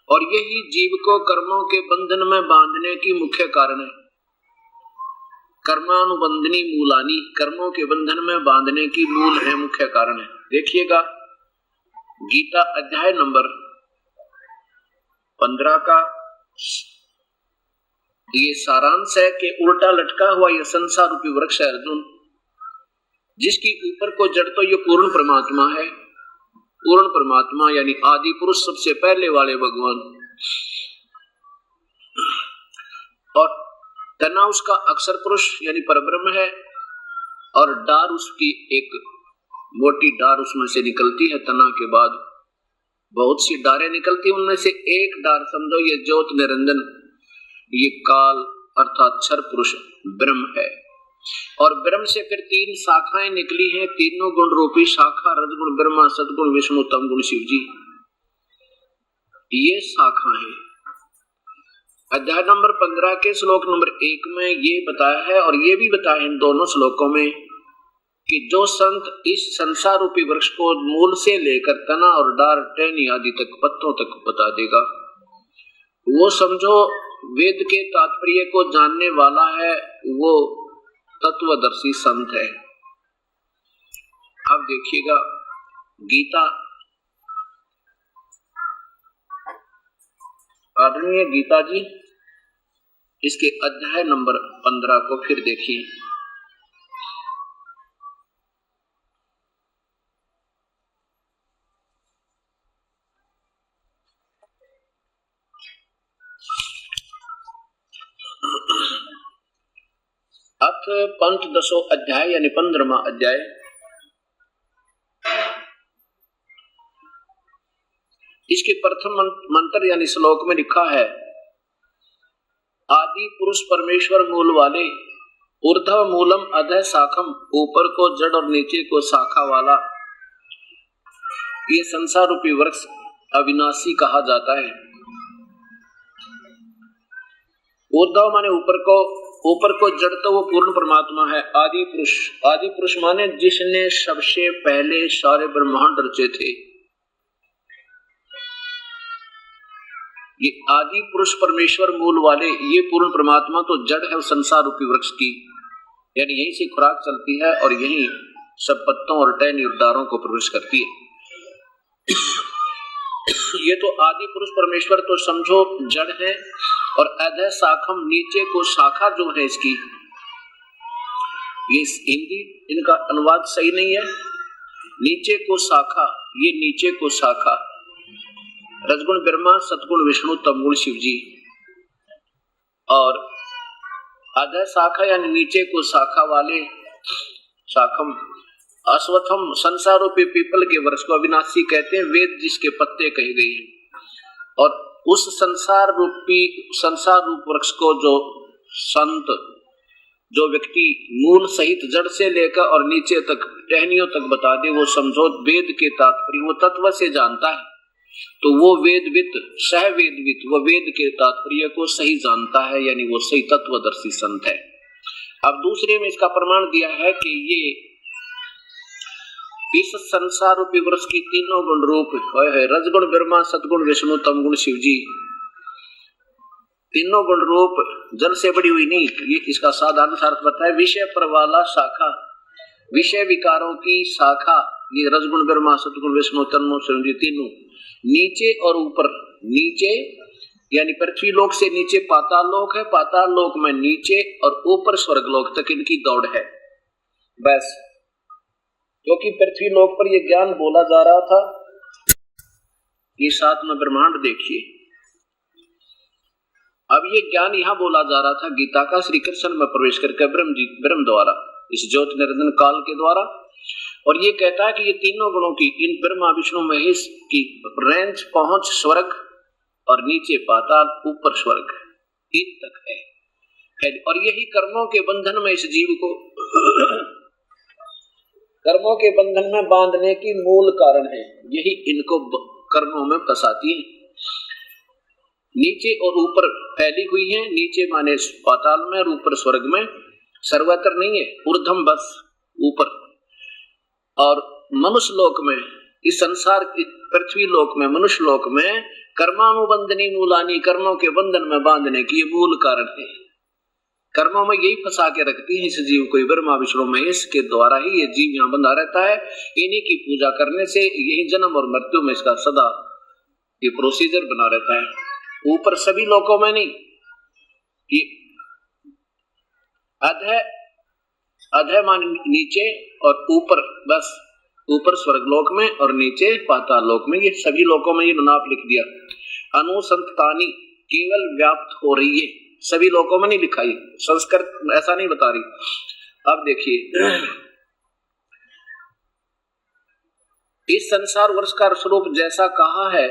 और यही जीव को कर्मों के बंधन में बांधने की मुख्य कारण है। कर्मानुबंधनी मूलानी, कर्मों के बंधन में बांधने की मूल है, मुख्य कारण है। देखिएगा गीता अध्याय नंबर 15 का ये सारांश है कि उल्टा लटका हुआ यह संसार रूपी वृक्ष है अर्जुन, जिसकी ऊपर को जड़ तो ये पूर्ण परमात्मा है। पूर्ण परमात्मा यानी आदि पुरुष, सबसे पहले वाले भगवान, और तना उसका अक्षर पुरुष यानी परब्रह्म है, और डार उसकी एक मोटी डार उसमें से निकलती है। तना के बाद बहुत सी डारें निकलती, उनमें से एक डार समझो ये ज्योत निरंजन, ये काल अर्थात क्षर पुरुष ब्रह्म है। और ब्रह्म से फिर 3 शाखाएं निकली हैं, तीनों गुण रूपी शाखा, रजगुण ब्रह्मा, सदगुण विष्णु, तमगुण शिव जी, ये शाखा है। अध्याय नंबर 15 के श्लोक नंबर 1 में ये बताया है, और ये भी बताया इन दोनों श्लोकों में कि जो संत इस संसार रूपी वृक्ष को मूल से लेकर तना और डार, टहनी आदि तक, पत्तों तक बता देगा, वो समझो वेद के तात्पर्य को जानने वाला है, वो तत्वदर्शी संत है। अब देखिएगा गीता, आदरणीय गीता जी, इसके अध्याय नंबर 15 को फिर देखिए। अथ पंचदशो अध्याय यानी 15वां अध्याय। इसके प्रथम मंत्र यानी श्लोक में लिखा है आदि पुरुष परमेश्वर मूल वाले, ऊर्ध्व मूलम अधः शाखम, ऊपर को जड़ और नीचे को शाखा वाला ये संसार रूपी वृक्ष अविनाशी कहा जाता है। ऊर्ध्व माने ऊपर को जड़ तो वो पूर्ण परमात्मा है। आदि पुरुष माने जिसने सबसे पहले सारे ब्रह्मांड रचे थे। ये आदि पुरुष परमेश्वर मूल वाले ये पूर्ण परमात्मा तो जड़ है उस संसार रूपी वृक्ष की, यानी यहीं से खुराक चलती है और यहीं सब पत्तों और टहनी और डारों को प्रवेश करती है। ये तो आदि पुरुष परमेश्वर तो समझो जड़ है, और अधः शाखम नीचे को शाखा जो है इसकी, ये हिंदी इनका अनुवाद सही नहीं है। नीचे को शाखा, ये नीचे को शाखा, रजगुण ब्रह्मा, सतगुण विष्णु, तमगुण शिव जी, और अधः शाखा यानी नीचे को शाखा वाले शाखम अश्वत्थम संसार रूपी पीपल के वृक्ष को अविनाशी कहते हैं। वेद जिसके पत्ते कहे गए हैं, और उस संसार रूप वृक्ष को जो संत, जो व्यक्ति मूल सहित जड़ से लेकर और नीचे तक टहनियों तक बता दे, वो समझो वेद के तात्पर्य वो तत्व से जानता है, तो वो वेदविद सह वेदविद वो वेद के तात्पर्य को सही जानता है, यानी वो सही तत्वदर्शी संत है। अब दूसरे में इसका प्रमाण दिया है कि ये इस संसार रूपी वृक्ष की तीनों गुण रूप है, रजगुण ब्रह्मा, सतगुण विष्णु, तमगुण शिव जी, तीनों गुण रूप जल से बड़ी हुई नहीं। ये इसका साधारण अर्थ बताया, विषय प्रवाला शाखा, विषय विकारों की शाखा, ये रजगुण ब्रह्मा, सतगुण विष्णु, तमगुण शिव जी तीनों, नीचे और ऊपर। नीचे यानी पृथ्वी लोक से नीचे पाताल लोक है, पाताल लोक में नीचे, और ऊपर स्वर्ग लोक तक इनकी दौड़ है। बस क्योंकि पृथ्वी लोक पर यह ज्ञान बोला जा रहा था, ये साथ में ब्रह्मांड देखिए। अब ये ज्ञान यहाँ बोला जा रहा था गीता का श्री कृष्ण में प्रवेश करके ब्रह्म द्वारा, इस ज्योति निरंजन काल के द्वारा, और ये कहता है कि ये तीनों गुणों की, इन ब्रह्मा विष्णु महेश की रेंज पहुंच स्वर्ग, और नीचे पाताल, ऊपर स्वर्ग, इन तक है। और यही कर्मों के बंधन में इस जीव को कर्मों के बंधन में बांधने की मूल कारण है, यही इनको कर्मों में फंसाती है। नीचे और ऊपर फैली हुई है, नीचे माने पाताल में और ऊपर स्वर्ग में, सर्वत्र नहीं है, ऊर्ध्वम बस ऊपर। और मनुष्य लोक में, इस संसार पृथ्वी लोक में, मनुष्य लोक में कर्मानुबंधनी मूलानी, कर्मों के बंधन में बांधने की ये मूल कारण है। कर्मों में यही फंसा के रखती है इस जीव को, ब्रह्मा विष्णु महेश के द्वारा ही ये जीव यहाँ बंधा रहता है। इन्हीं की पूजा करने से यही जन्म और मृत्यु में इसका सदा ये प्रोसीजर बना रहता है। ऊपर सभी लोकों में नहीं, ये अधः मान नीचे, और ऊपर बस, ऊपर स्वर्ग लोक में और नीचे पाताल लोक में, ये सभी लोकों में ये नाप लिख दिया। अनुसंतानी केवल व्याप्त हो रही है, सभी लोगों में नहीं लिखाई, संस्कृत ऐसा नहीं बता रही। अब देखिए, इस संसार वर्ष का स्वरूप जैसा कहा है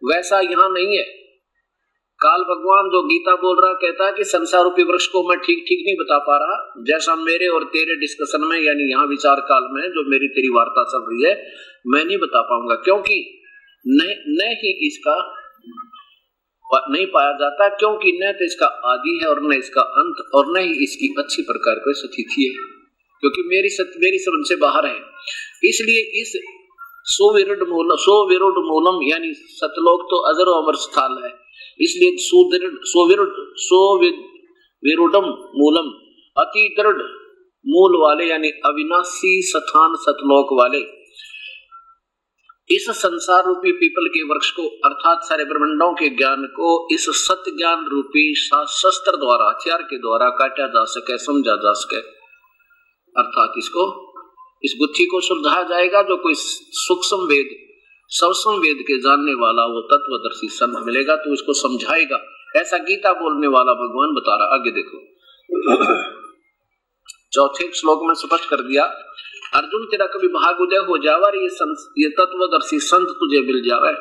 वैसा यहाँ नहीं है। काल भगवान जो गीता बोल रहा कहता है कि संसार रूपी वृक्ष को मैं ठीक नहीं बता पा रहा, जैसा मेरे और तेरे डिस्कशन में, यानी यहाँ विचार काल में जो मेरी तेरी वार्ता चल रही है, मैं नहीं बता पाऊंगा, क्योंकि न ही इसका नहीं पाया जाता, क्योंकि न तो इसका आदि है और न इसका अंत, और न ही इसकी अच्छी प्रकार कोई स्थिति है, क्योंकि मेरी समझ से बाहर है। इसलिए इस सुविरुद्ध मूलम यानी सतलोक तो अजर अमर स्थल है, इसलिए सुविरुद्धम मूलम अति दृढ़ मूल वाले, यानी अविनाशी स्थान सतलोक वाले इस संसार रूपी पीपल के वृक्ष को, अर्थात सारे ब्रह्मांडों के ज्ञान को इस सत्य ज्ञान रूपी शस्त्र द्वारा, हथियार के द्वारा काटा जा सके, समझा जा सके, अर्थात इसको, इस गुत्थी को सुलझाया जाएगा। जो कोई सूक्ष्म वेद, सूक्ष्म वेद के जानने वाला वो तत्वदर्शी संत मिलेगा तो इसको समझाएगा, ऐसा गीता बोलने वाला भगवान बता रहा। आगे देखो, चौथे श्लोक में स्पष्ट कर दिया, अर्जुन तेरा कभी भाग उदय हो जावा, ये तत्वदर्शी संत तुझे मिल जावे,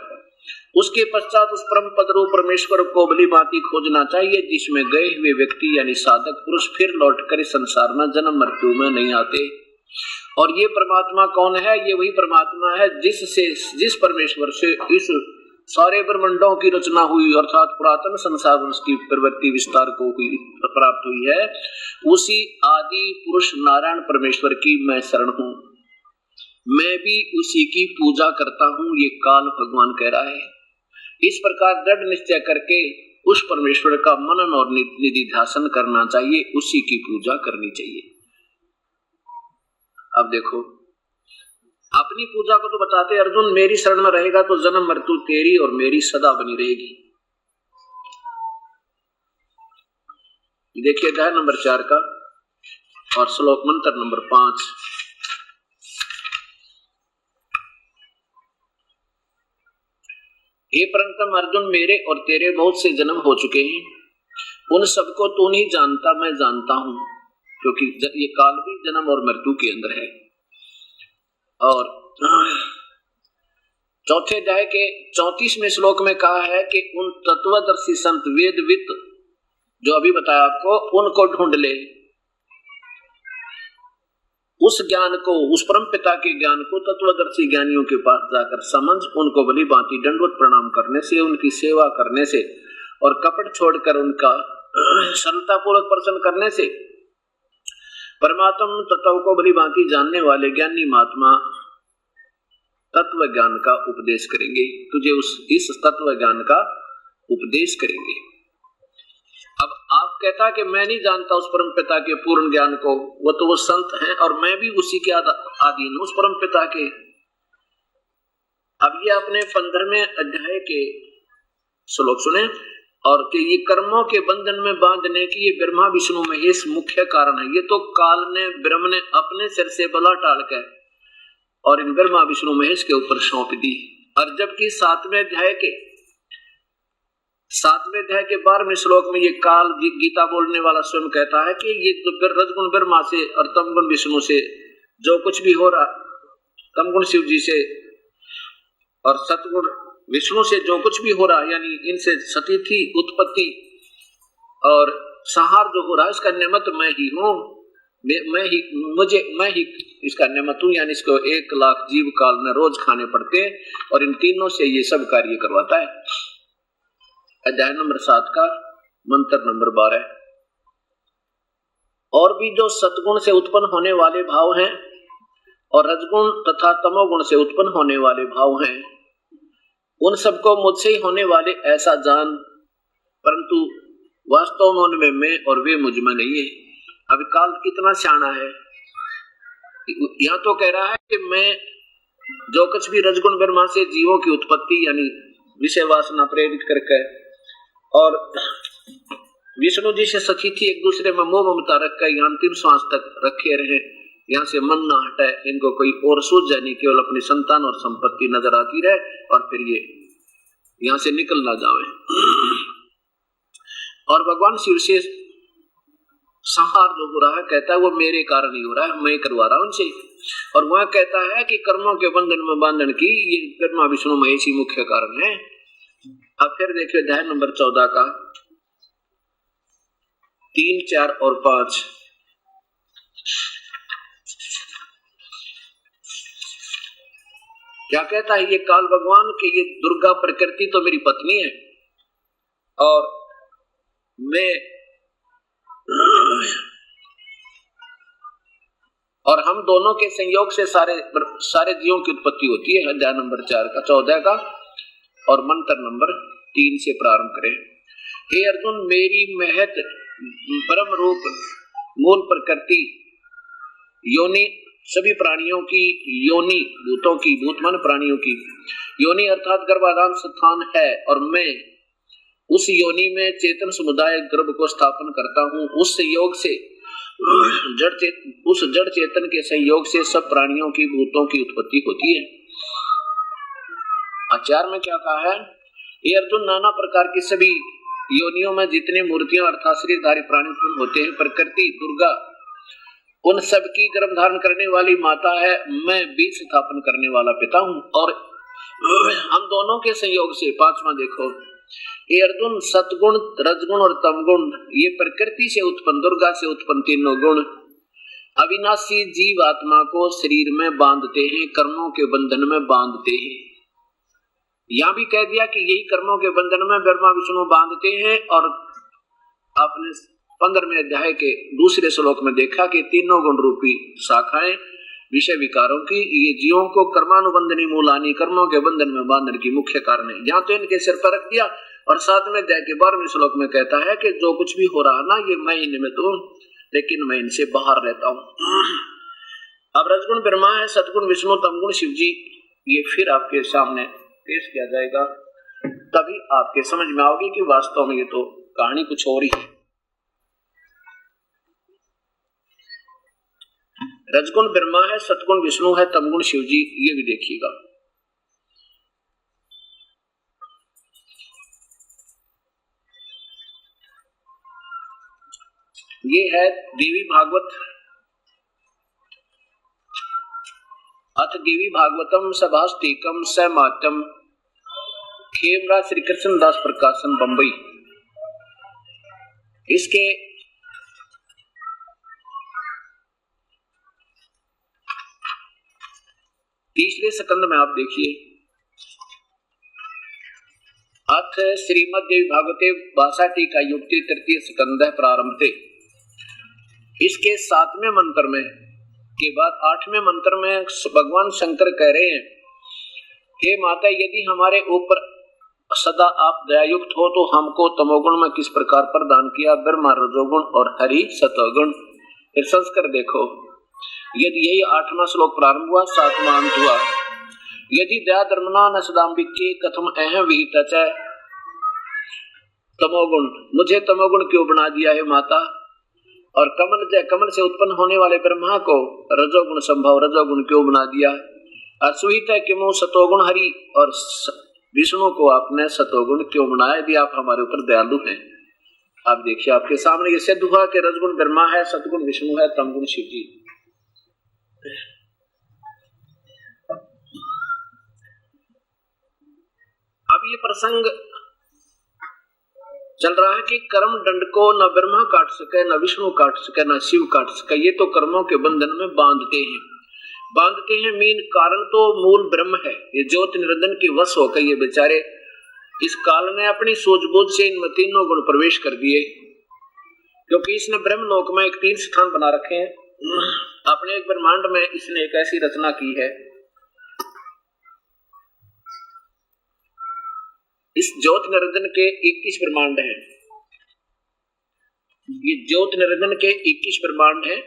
उसके पश्चात उस परम पद रूप परमेश्वर को भली भांति खोजना चाहिए, जिसमें गए हुए व्यक्ति यानी साधक पुरुष फिर लौटकर इस संसार में जन्म मृत्यु में नहीं आते। और ये परमात्मा कौन है? ये वही परमात्मा है जिस परमेश्वर से इस सारे ब्रह्मांडों की रचना हुई, अर्थात पुरातन संसार वंश की प्रवृत्ति विस्तार को प्राप्त हुई है। उसी आदि पुरुष नारायण परमेश्वर की मैं शरण हूँ, मैं भी उसी की पूजा करता हूँ, ये काल भगवान कह रहा है। इस प्रकार दृढ़ निश्चय करके उस परमेश्वर का मनन और निधिध्यासन करना चाहिए, उसी की पूजा करनी चाहिए। अब देखो, अपनी पूजा को तो बताते अर्जुन, मेरी शरण में रहेगा तो जन्म मृत्यु तेरी और मेरी सदा बनी रहेगी। देखिए अध्याय नंबर 4 का और श्लोक मंत्र नंबर 5। हे परंतम अर्जुन, मेरे और तेरे बहुत से जन्म हो चुके हैं, उन सबको तू नहीं जानता, मैं जानता हूं, क्योंकि ये काल भी जन्म और मृत्यु के अंदर है। और चौथे अध्याय के 34वें श्लोक में कहा है कि उन तत्वदर्शी संत वेदविद जो अभी बताया आपको, उनको ढूंढ ले, उस ज्ञान को, उस परम पिता के ज्ञान को तत्वदर्शी ज्ञानियों के पास जाकर समझ, उनको भली भांति दंडवत प्रणाम करने से, उनकी सेवा करने से और कपट छोड़कर उनका सरलता पूर्वक प्रसन्न करने से परमात्मा तत्व को भली भांति जानने वाले ज्ञानी महात्मा तत्व ज्ञान का उपदेश करेंगे, तुझे इस तत्व ज्ञान का उपदेश करेंगे। अब आप कहता कि मैं नहीं जानता उस परम पिता के पूर्ण ज्ञान को, वो संत हैं और मैं भी उसी के अधीन उस परम पिता के। अब ये अपने 15वें अध्याय के श्लोक सुने, और कि ये कर्मों के बंधन में बांधने की ये ब्रह्मा विष्णु महेश मुख्य कारण है। ये तो काल ने ब्रह्म ने अपने सिर से बला टाल कर और इन ब्रह्मा विष्णु महेश के ऊपर सौंप दी। और जबकि 7वें अध्याय के 12वें श्लोक में ये काल गीता बोलने वाला स्वयं कहता है कि ये रजगुण ब्रह्मा से और तमगुण विष्णु से जो कुछ भी हो रहा, तमगुण शिव जी से और सतगुण विष्णु से जो कुछ भी हो रहा, यानी इनसे सतीथि उत्पत्ति और संहार जो हो रहा है, इसका निमित्त मैं ही हूँ, मैं ही इसका निमित्त हूँ। यानी इसको 1 लाख जीव काल में रोज खाने पड़ते हैं और इन तीनों से ये सब कार्य करवाता है। अध्याय नंबर 7 का मंत्र नंबर 12। और भी जो सतगुण से उत्पन्न होने वाले भाव हैं और रजगुण तथा तमोगुण से उत्पन्न होने वाले भाव हैं, उन सबको मुझसे ही होने वाले ऐसा जान, परंतु वास्तव में उनमें मैं और वे मुझ में नहीं है। अब काल कितना सियाना है, यहाँ तो कह रहा है कि मैं जो कुछ भी रजगुण ब्रह्मा से जीवों की उत्पत्ति यानी विषय वासना प्रेरित करके और विष्णु जी से सखी थी एक दूसरे में मोह ममता रखकर यहाँ अंतिम श्वास तक रखे रहे, यहाँ से मन ना हटाए, इनको कोई और सूझ जाए नहीं, केवल अपनी संतान और संपत्ति नजर आती रहे और फिर ये यहाँ से निकल ना जावे। और भगवान शिव से संहार जो हो रहा है, कहता है वो मेरे कारण ही हो रहा है, मैं करवा रहा हूं उनसे। और वह कहता है कि कर्मों के बंधन में बांधन की ये ब्रह्मा विष्णु महेश ही मुख्य कारण है। अब फिर देखिए अध्याय नंबर 14 का 3, 4 और 5। क्या कहता है ये काल भगवान कि ये दुर्गा प्रकृति तो मेरी पत्नी है और मैं और हम दोनों के संयोग से सारे जीवों की उत्पत्ति होती है। अध्याय नंबर 4 का 14 का और मंत्र नंबर 3 से प्रारंभ करें। हे अर्जुन, मेरी महत परम रूप मूल प्रकृति योनि सभी प्राणियों की योनि, भूतों की, भूतमान प्राणियों की योनि अर्थात गर्भाधान स्थान है और मैं उस योनि में चेतन समुदाय गर्भ को स्थापन करता हूँ। उस संयोग से उस जड़ चेतन के संयोग से सब प्राणियों की, भूतों की उत्पत्ति होती है। आचार्य में क्या कहा है? ये अर्जुन, नाना प्रकार की सभी योनियों में जितने मूर्तियां अर्थात शरीरधारी प्राणी उत्पन्न होते हैं, प्रकृति दुर्गा उन सब की गर्भ धारण करने वाली माता है, मैं बीज स्थापन करने वाला पिता हूँ। और हम दोनों के संयोग से पांचवा देखो, ये अर्जुन सतगुण, रजगुण और तमगुण ये प्रकृति से उत्पन्न, दुर्गा से उत्पन्न तीनों गुण अविनाशी जीव आत्मा को शरीर में बांधते हैं, कर्मों के बंधन में बांधते हैं। यहां भी कह दिया कि यही कर्मों के बंधन में ब्रह्मा विष्णु बांधते हैं। और आपने 15वें अध्याय के दूसरे श्लोक में देखा कि तीनों गुण रूपी शाखाएं विषय विकारों की ये जीवों को कर्मानुबंधनी मूलानी कर्मों के बंधन में बांधने की मुख्य कारण है। यहाँ तो इनके सिर पर रख दिया। और 7वें अध्याय के 12वें श्लोक में कहता है कि जो कुछ भी हो रहा ना ये मैं इनमें तो, लेकिन मैं इनसे बाहर रहता हूं। अब रजगुण ब्रह्मा है, सतगुण विष्णु, तमगुण शिव जी, ये फिर आपके सामने पेश किया जाएगा, तभी आपके समझ में आओगी कि वास्तव में ये तो कहानी कुछ और ही है। रजगुण ब्रह्मा है, सतगुण विष्णु है, तमगुण शिव जी, ये भी देखिएगा। ये है देवी भागवत, अथ देवी भागवतम सभास्तिकम समातम, खेमराज श्री कृष्ण दास प्रकाशन बंबई। इसके तीसरे स्कंद में आप देखिए, अथ श्रीमद देवी भागवते भाषा टीका युक्ति तृतीय स्कंद प्रारंभ थे। इसके 7वें मंत्र में के बाद 8वें मंत्र में भगवान शंकर कह रहे हैं, हे माता यदि हमारे ऊपर सदा आप दयायुक्त हो तो हमको तमोगुण में किस प्रकार प्रदान किया, ब्रह्मा रजोगुण और हरि सतोगुण। फिर संस्कार देखो, यदि यही 8वां श्लोक प्रारंभ हुआ, 7वां अंत हुआ। यदि दया धर्मना न सदाम्बिके कथम अहम विहित च, तमोगुण, मुझे तमोगुण क्यों बना दिया है माता। और कमल से उत्पन्न होने वाले ब्रह्मा को रजोगुण संभव रजोगुण क्यों बना दिया। असुहित है कि मुझ सतोगुण हरि और विष्णु को आपने सतोगुण क्यों बनाया, यदि आप हमारे ऊपर दयालु हैं। आप देखिए आपके सामने ये सिद्ध हुआ कि रजगुण ब्रह्मा है, सतगुण विष्णु है, तमगुण शिव जी। अब ये प्रसंग चल रहा है कि कर्म दंड को न ब्रह्मा काट सके, न विष्णु काट सके, न शिव काट सके। ये तो कर्मों के बंधन में बांधते हैं। मीन कारण तो मूल ब्रह्म है। ये ज्योति निरंजन के वश होकर ये बेचारे इस काल ने अपनी सूझबूझ से इन तीनों गुण प्रवेश कर दिए, क्योंकि इसने ब्रह्मलोक में एक तीर्थ स्थान बना रखे हैं। अपने एक ब्रह्मांड में इसने एक ऐसी रचना की है, इस ज्योति निरंजन के 21 ब्रह्मांड हैं। ये ज्योति निरंजन के 21 ब्रह्मांड हैं।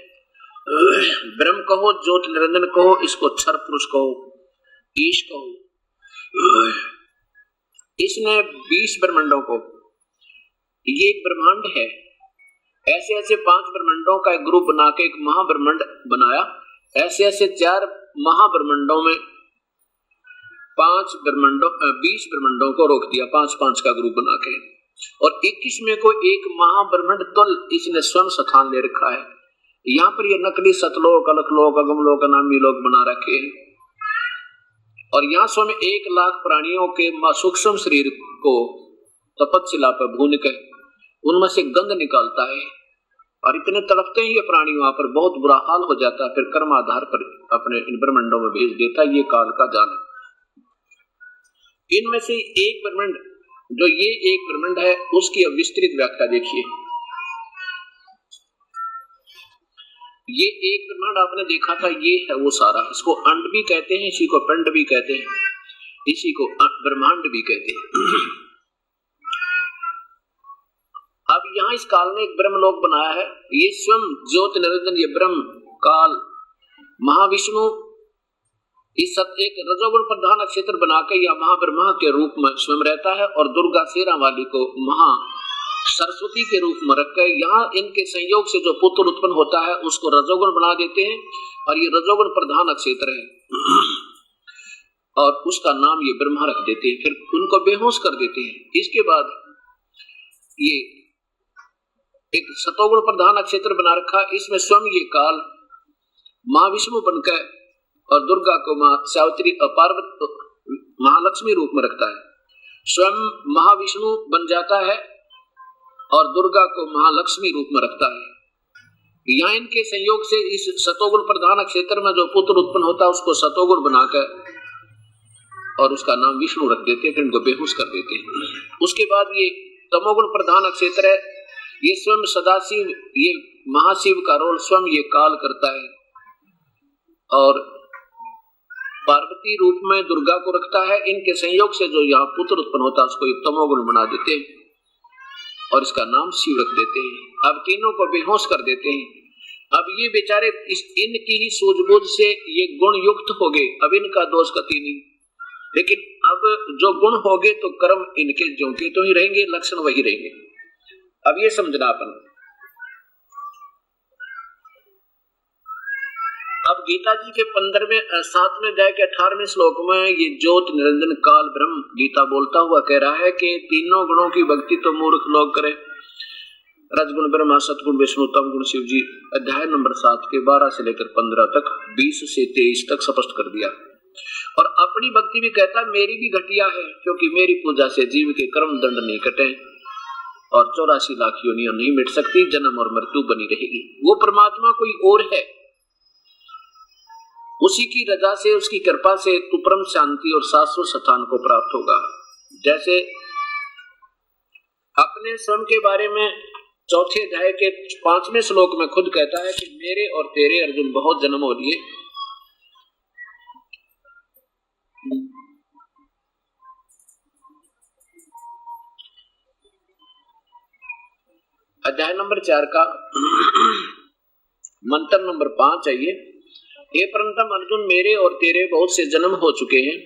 ब्रह्म कहो, ज्योति निरंजन कहो, इसको क्षर पुरुष कहो, ईश कहो। इसने 20 ब्रह्मांडों को, ये एक ब्रह्मांड है, ऐसे ऐसे 5 ब्रह्मांडों का एक ग्रुप बना के एक महाब्रह्मांड बनाया। ऐसे ऐसे 4 महाब्रह्मांडों में 20 ब्रह्मांडों को रोक दिया, 5-5 का ग्रुप बना के। और 21वें को एक महाब्रह्मांड तुल इसने स्वयं स्थान ले रखा है। यहाँ पर ये नकली सतलोक, अलखलोक, अगमलोक, अनामी लोक बना रखे हैं। और यहाँ स्वयं 1 लाख प्राणियों के सूक्ष्म शरीर को तपतशिला पर भून के उनमें से गंध निकालता है। और इतने तड़पते हैं ये प्राणी, वहां पर बहुत बुरा हाल हो जाता है। फिर कर्म आधार पर अपने इन ब्रह्मांडों में भेज देता है। ये काल का जाल है। इनमें से एक ब्रह्मांड, जो ये एक ब्रह्मांड है, उसकी अब विस्तृत व्याख्या देखिए। ये एक ब्रह्मांड आपने देखा था, ये है वो सारा। इसको अंड भी कहते हैं, इसी को पिंड भी कहते हैं, इसी को ब्रह्मांड भी कहते हैं। अब यहाँ इस काल ने एक ब्रह्मलोक बनाया है। ये स्वयं ज्योति निरंजन, ये ब्रह्म काल महाविष्णु इस एक रजोगुण प्रधान क्षेत्र बनाकर या महाब्रह्मा के रूप में स्वयं रहता है। और दुर्गा शेरा वाली को महा सरस्वती के रूप में रखकर यहाँ इनके संयोग से जो पुत्र उत्पन्न होता है उसको रजोगुण बना देते हैं। और ये रजोगुण प्रधान क्षेत्र है और उसका नाम ये ब्रह्मा रख देते हैं। फिर उनको बेहोश कर देते हैं। इसके बाद ये एक सतोगुण प्रधान क्षेत्र बना रखा। इसमें स्वयं ये काल महाविष्णु बनकर और दुर्गा को मां सावित्री, महालक्ष्मी रूप में रखता है, स्वयं महाविष्णु बन जाता है और दुर्गा को महालक्ष्मी रूप में रखता है। यहाँ इनके संयोग से इस सतोगुण प्रधान क्षेत्र में जो पुत्र उत्पन्न होता है उसको सतोगुण बनाकर और उसका नाम विष्णु रख देते हैं, फिर इनको बेहोश कर देते हैं। उसके बाद ये तमोगुण प्रधान क्षेत्र है, ये स्वयं सदाशिव, ये महाशिव का रोल स्वयं ये काल करता है और पार्वती रूप में दुर्गा को रखता है। इनके संयोग से जो यहाँ पुत्र उत्पन्न होता है उसको ये तमोगुण बना देते हैं और इसका नाम शिव रख देते हैं। अब तीनों को बेहोश कर देते हैं। अब ये बेचारे इनकी ही सूझबूझ से ये गुण युक्त हो गए, अब इनका दोष कति नहीं, लेकिन अब जो गुण हो गए तो कर्म इनके जो के तो ही रहेंगे, लक्षण वही रहेंगे। अब ये समझना अपन। अब गीता जी के 15वें 7वें अध्याय के 18वें श्लोक में ये ज्योत निरंजन काल ब्रह्म गीता बोलता हुआ कह रहा है कि तीनों गुणों की भक्ति तो मूर्ख लोग करें। रजगुण ब्रह्मा, सतगुण विष्णु, तम गुण शिव जी। अध्याय नंबर 7 के 12 से लेकर 15 तक, 20 से 23 तक स्पष्ट कर दिया। और अपनी भक्ति भी कहता है मेरी भी घटिया है, क्योंकि मेरी पूजा से जीव के कर्म दंड नहीं कटे और 84 लाख योनियां नहीं मिट सकती, जन्म और मृत्यु बनी रहेगी। वो परमात्मा कोई और है, उसी की रजा से, उसकी कृपा से तू परम शांति और शाश्वत स्थान को प्राप्त होगा। जैसे अपने स्वयं के बारे में 4थे अध्याय के 5वें श्लोक में खुद कहता है कि मेरे और तेरे अर्जुन बहुत जन्म हो लिए, अध्याय नंबर 4 का मंत्र नंबर 5 है ये। हे परंतम अर्जुन, मेरे और तेरे बहुत से जन्म हो चुके हैं,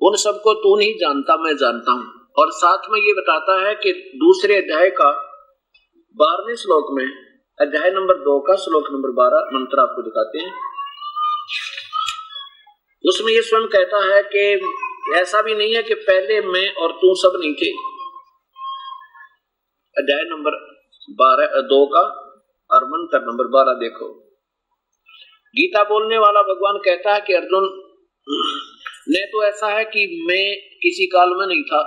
उन सबको तू नहीं जानता, मैं जानता हूं। और साथ में ये बताता है कि दूसरे अध्याय का 12वें श्लोक में, अध्याय नंबर 2 का श्लोक नंबर 12 मंत्र आपको दिखाते हैं। उसमें ये स्वयं कहता है कि ऐसा भी नहीं है कि पहले मैं और तू सब नहीं थे। अध्याय नंबर 2 का और मंत्र नंबर 12 देखो। गीता बोलने वाला भगवान कहता है कि अर्जुन ने तो ऐसा है कि मैं किसी काल में नहीं था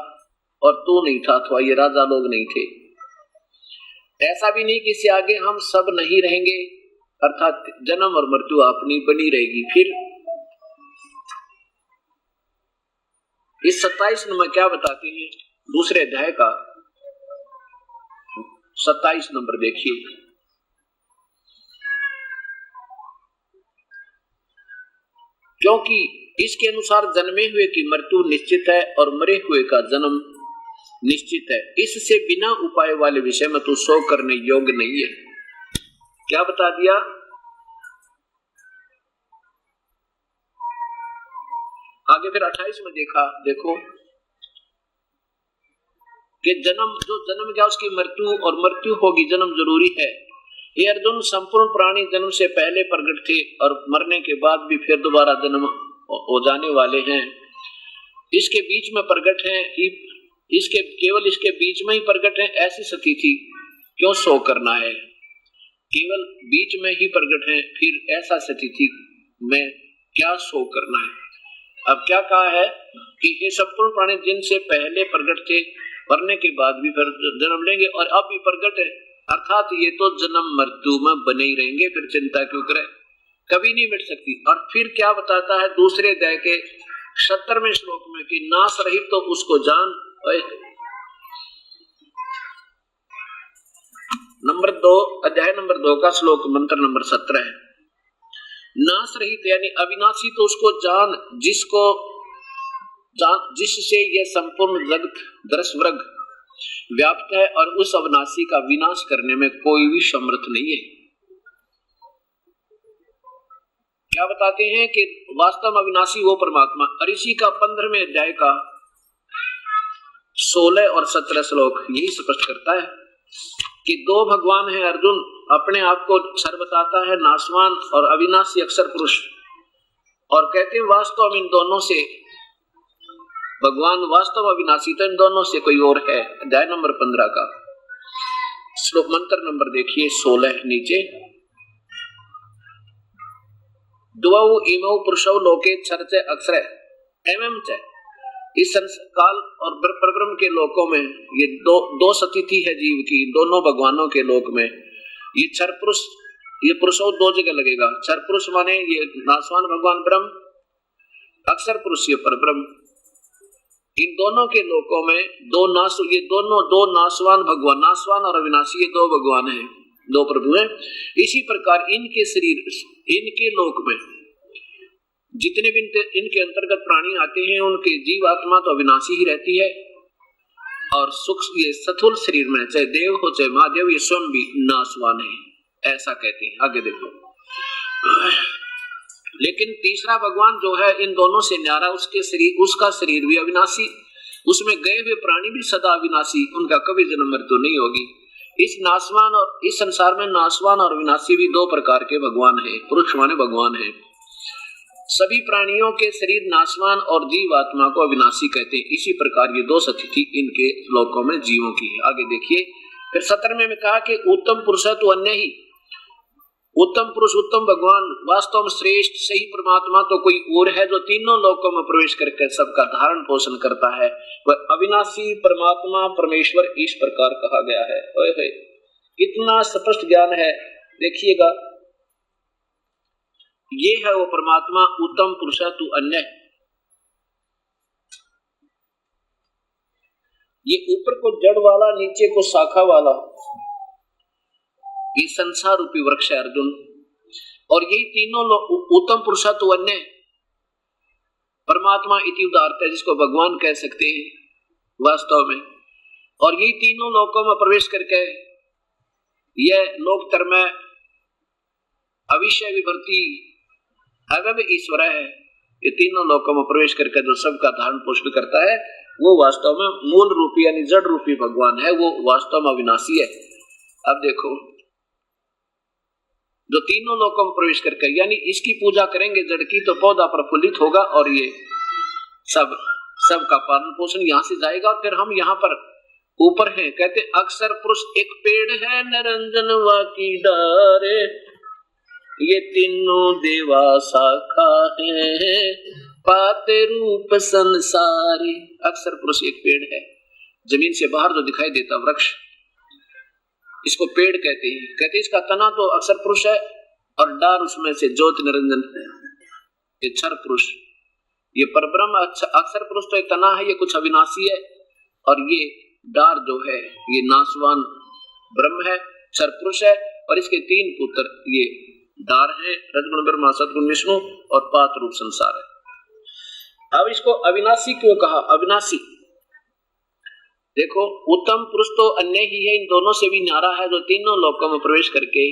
और तू नहीं था, अथवा ये राजा लोग नहीं थे। ऐसा भी नहीं कि इससे आगे हम सब नहीं रहेंगे, अर्थात जन्म और मृत्यु अपनी बनी रहेगी। फिर इस 27 में क्या बताते हैं, दूसरे अध्याय का 27 नंबर देखिए। क्योंकि इसके अनुसार जन्मे हुए की मृत्यु निश्चित है और मरे हुए का जन्म निश्चित है, इससे बिना उपाय वाले विषय में तू शोक करने योग्य नहीं है। क्या बता दिया? आगे फिर 28 में देखो कि जन्म, जो जन्म गया उसकी मृत्यु और मृत्यु होगी, जन्म जरूरी है। ये अर्जुन, संपूर्ण प्राणी जन्म से पहले प्रकट थे और मरने के बाद भी फिर दोबारा जन्म हो जाने वाले हैं। इसके बीच में प्रकट हैं, केवल इसके बीच में ही प्रकट हैं, ऐसी स्थिति क्यों शोक करना है? केवल बीच में ही प्रकट हैं, फिर ऐसा स्थिति में क्या शोक करना है? अब क्या कहा है कि ये संपूर्ण प्राणी जिनसे पहले प्रकट थे, मरने के बाद भी फिर जन्म लेंगे और अब भी प्रकट है, अर्थात ये तो जन्म मृत्यु में बने ही रहेंगे, फिर चिंता क्यों करें, कभी नहीं मिट सकती। और फिर क्या बताता है दूसरे अध्याय के 70वें श्लोक में कि नाश रहित तो उसको जान। नंबर 2, अध्याय नंबर 2 का श्लोक मंत्र नंबर 17 है। नाश रहित यानी अविनाशी तो उसको जान, जिससे यह संपूर्ण जगत दृश्य वर्ग व्याप्त है और उस अविनाशी का विनाश करने में कोई भी समर्थ नहीं है। क्या बताते हैं कि वास्तव में अविनाशी वो परमात्मा। और इसी का 15वें अध्याय का 16 और 17 श्लोक यही स्पष्ट करता है कि दो भगवान है अर्जुन, अपने आप को सर बताता है नाशवान और अविनाशी अक्षर पुरुष, और कहते हैं वास्तव इन दोनों से भगवान वास्तव अविनाशी, तो इन दोनों से कोई और है। अध्याय नंबर 15 का श्लोक मंत्र नंबर देखिए 16 नीचे। द्वौ इमौ पुरुषौ लोके क्षरते अक्षरे एवं च इस काल और परब्रह्म के लोकों में ये दो स्थिति है जीव की, दोनों भगवानों के लोक में। ये क्षर पुरुष, ये पुरुषों दो जगह लगेगा। क्षर पुरुष माने ये नासवान भगवान ब्रह्म, अक्षर पुरुष ये परब्रह्म। इन दोनों के लोकों में ये दोनों दो नासवान भगवान, नासवान और अविनाशी, ये दो भगवान हैं, दो प्रभु हैं। इसी प्रकार इनके शरीर, इनके लोक में जितने भी इनके अंतर्गत प्राणी आते हैं, उनके जीव आत्मा तो अविनाशी ही रहती है, और सूक्ष्म ये स्थूल शरीर में चाहे देव हो चाहे महादेव, ये स्वयं भी नासवान है, ऐसा कहते हैं। आगे देखो, लेकिन तीसरा भगवान जो है इन दोनों से न्यारा, उसके शरीर, उसका शरीर भी अविनाशी, उसमें गए हुए प्राणी भी सदा अविनाशी, उनका कभी जन्म मृत्यु नहीं होगी। इस नासवान और इस संसार में नासवान और विनाशी भी दो प्रकार के भगवान है, पुरुष माने भगवान है। सभी प्राणियों के शरीर नासवान और जीव आत्मा को अविनाशी कहते हैं। इसी प्रकार ये दो स्थिति इनके लोकों में जीवों की है। आगे देखिए, फिर 17वें में कहा कि उत्तम पुरुष तो अन्य ही, उत्तम पुरुष, उत्तम भगवान, वास्तव में श्रेष्ठ सही परमात्मा तो कोई और है जो तीनों लोकों में प्रवेश करके सबका धारण पोषण करता है, वह अविनाशी परमात्मा परमेश्वर इस प्रकार कहा गया है। ओए कितना स्पष्ट ज्ञान है, देखिएगा, ये है वो परमात्मा उत्तम पुरुष तू अन्य। ये ऊपर को जड़ वाला, नीचे को शाखा वाला, ये संसार रूपी वृक्ष है अर्जुन, और यही तीनों उत्तम पुरुष तू अन्य परमात्मा इति उदारता है, जिसको भगवान कह सकते हैं वास्तव में। और यही तीनों लोकों में प्रवेश करके यह लोकतर में अविषय विभर्ती अगम ईश्वर है, ये तीनों लोकों में प्रवेश करके जो सबका धारण पोषण करता है, वो वास्तव में मूल रूपी यानी जड़ रूपी भगवान है, वो वास्तव में अविनाशी है। अब देखो, जो तीनों लोकों में प्रवेश करके, यानी इसकी पूजा करेंगे जड़ की, तो पौधा प्रफुल्लित होगा और ये सबका पालन पोषण यहाँ से जाएगा। और फिर हम यहाँ पर ऊपर हैं, कहते अक्षर पुरुष एक पेड़ है, निरंजन वाकी डारे, ये तीनों देवा शाखा है, पाते रूप संसारी। अक्षर पुरुष एक पेड़ है, जमीन से बाहर जो दिखाई देता वृक्ष, इसको पेड़ कहते हैं। कहते इसका तना तो अक्षर पुरुष है और डार उसमें से ज्योति निरंजन है, ये क्षर पुरुष, ये परब्रह्म। अक्षर पुरुष तो ये तना है, ये कुछ अविनाशी है, और ये डार जो है ये नासवान ब्रह्म है, क्षर पुरुष है, और इसके तीन पुत्र ये डार है, रजगुण ब्रह्मा सदगुण विष्णु और पात रूप संसार है। अब इसको अविनाशी क्यों कहा? अविनाशी देखो, उत्तम पुरुष तो अन्य ही है, इन दोनों से भी न्यारा है, जो तीनों लोकों में प्रवेश करके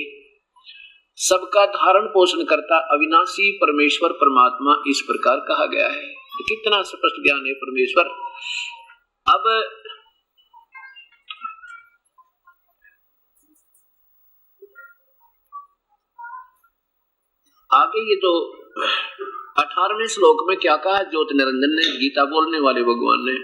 सबका धारण पोषण करता अविनाशी परमेश्वर परमात्मा इस प्रकार कहा गया है। तो कितना स्पष्ट ज्ञान है परमेश्वर। अब आगे ये जो 18वें श्लोक में क्या कहा ज्योति निरंजन ने, गीता बोलने वाले भगवान ने,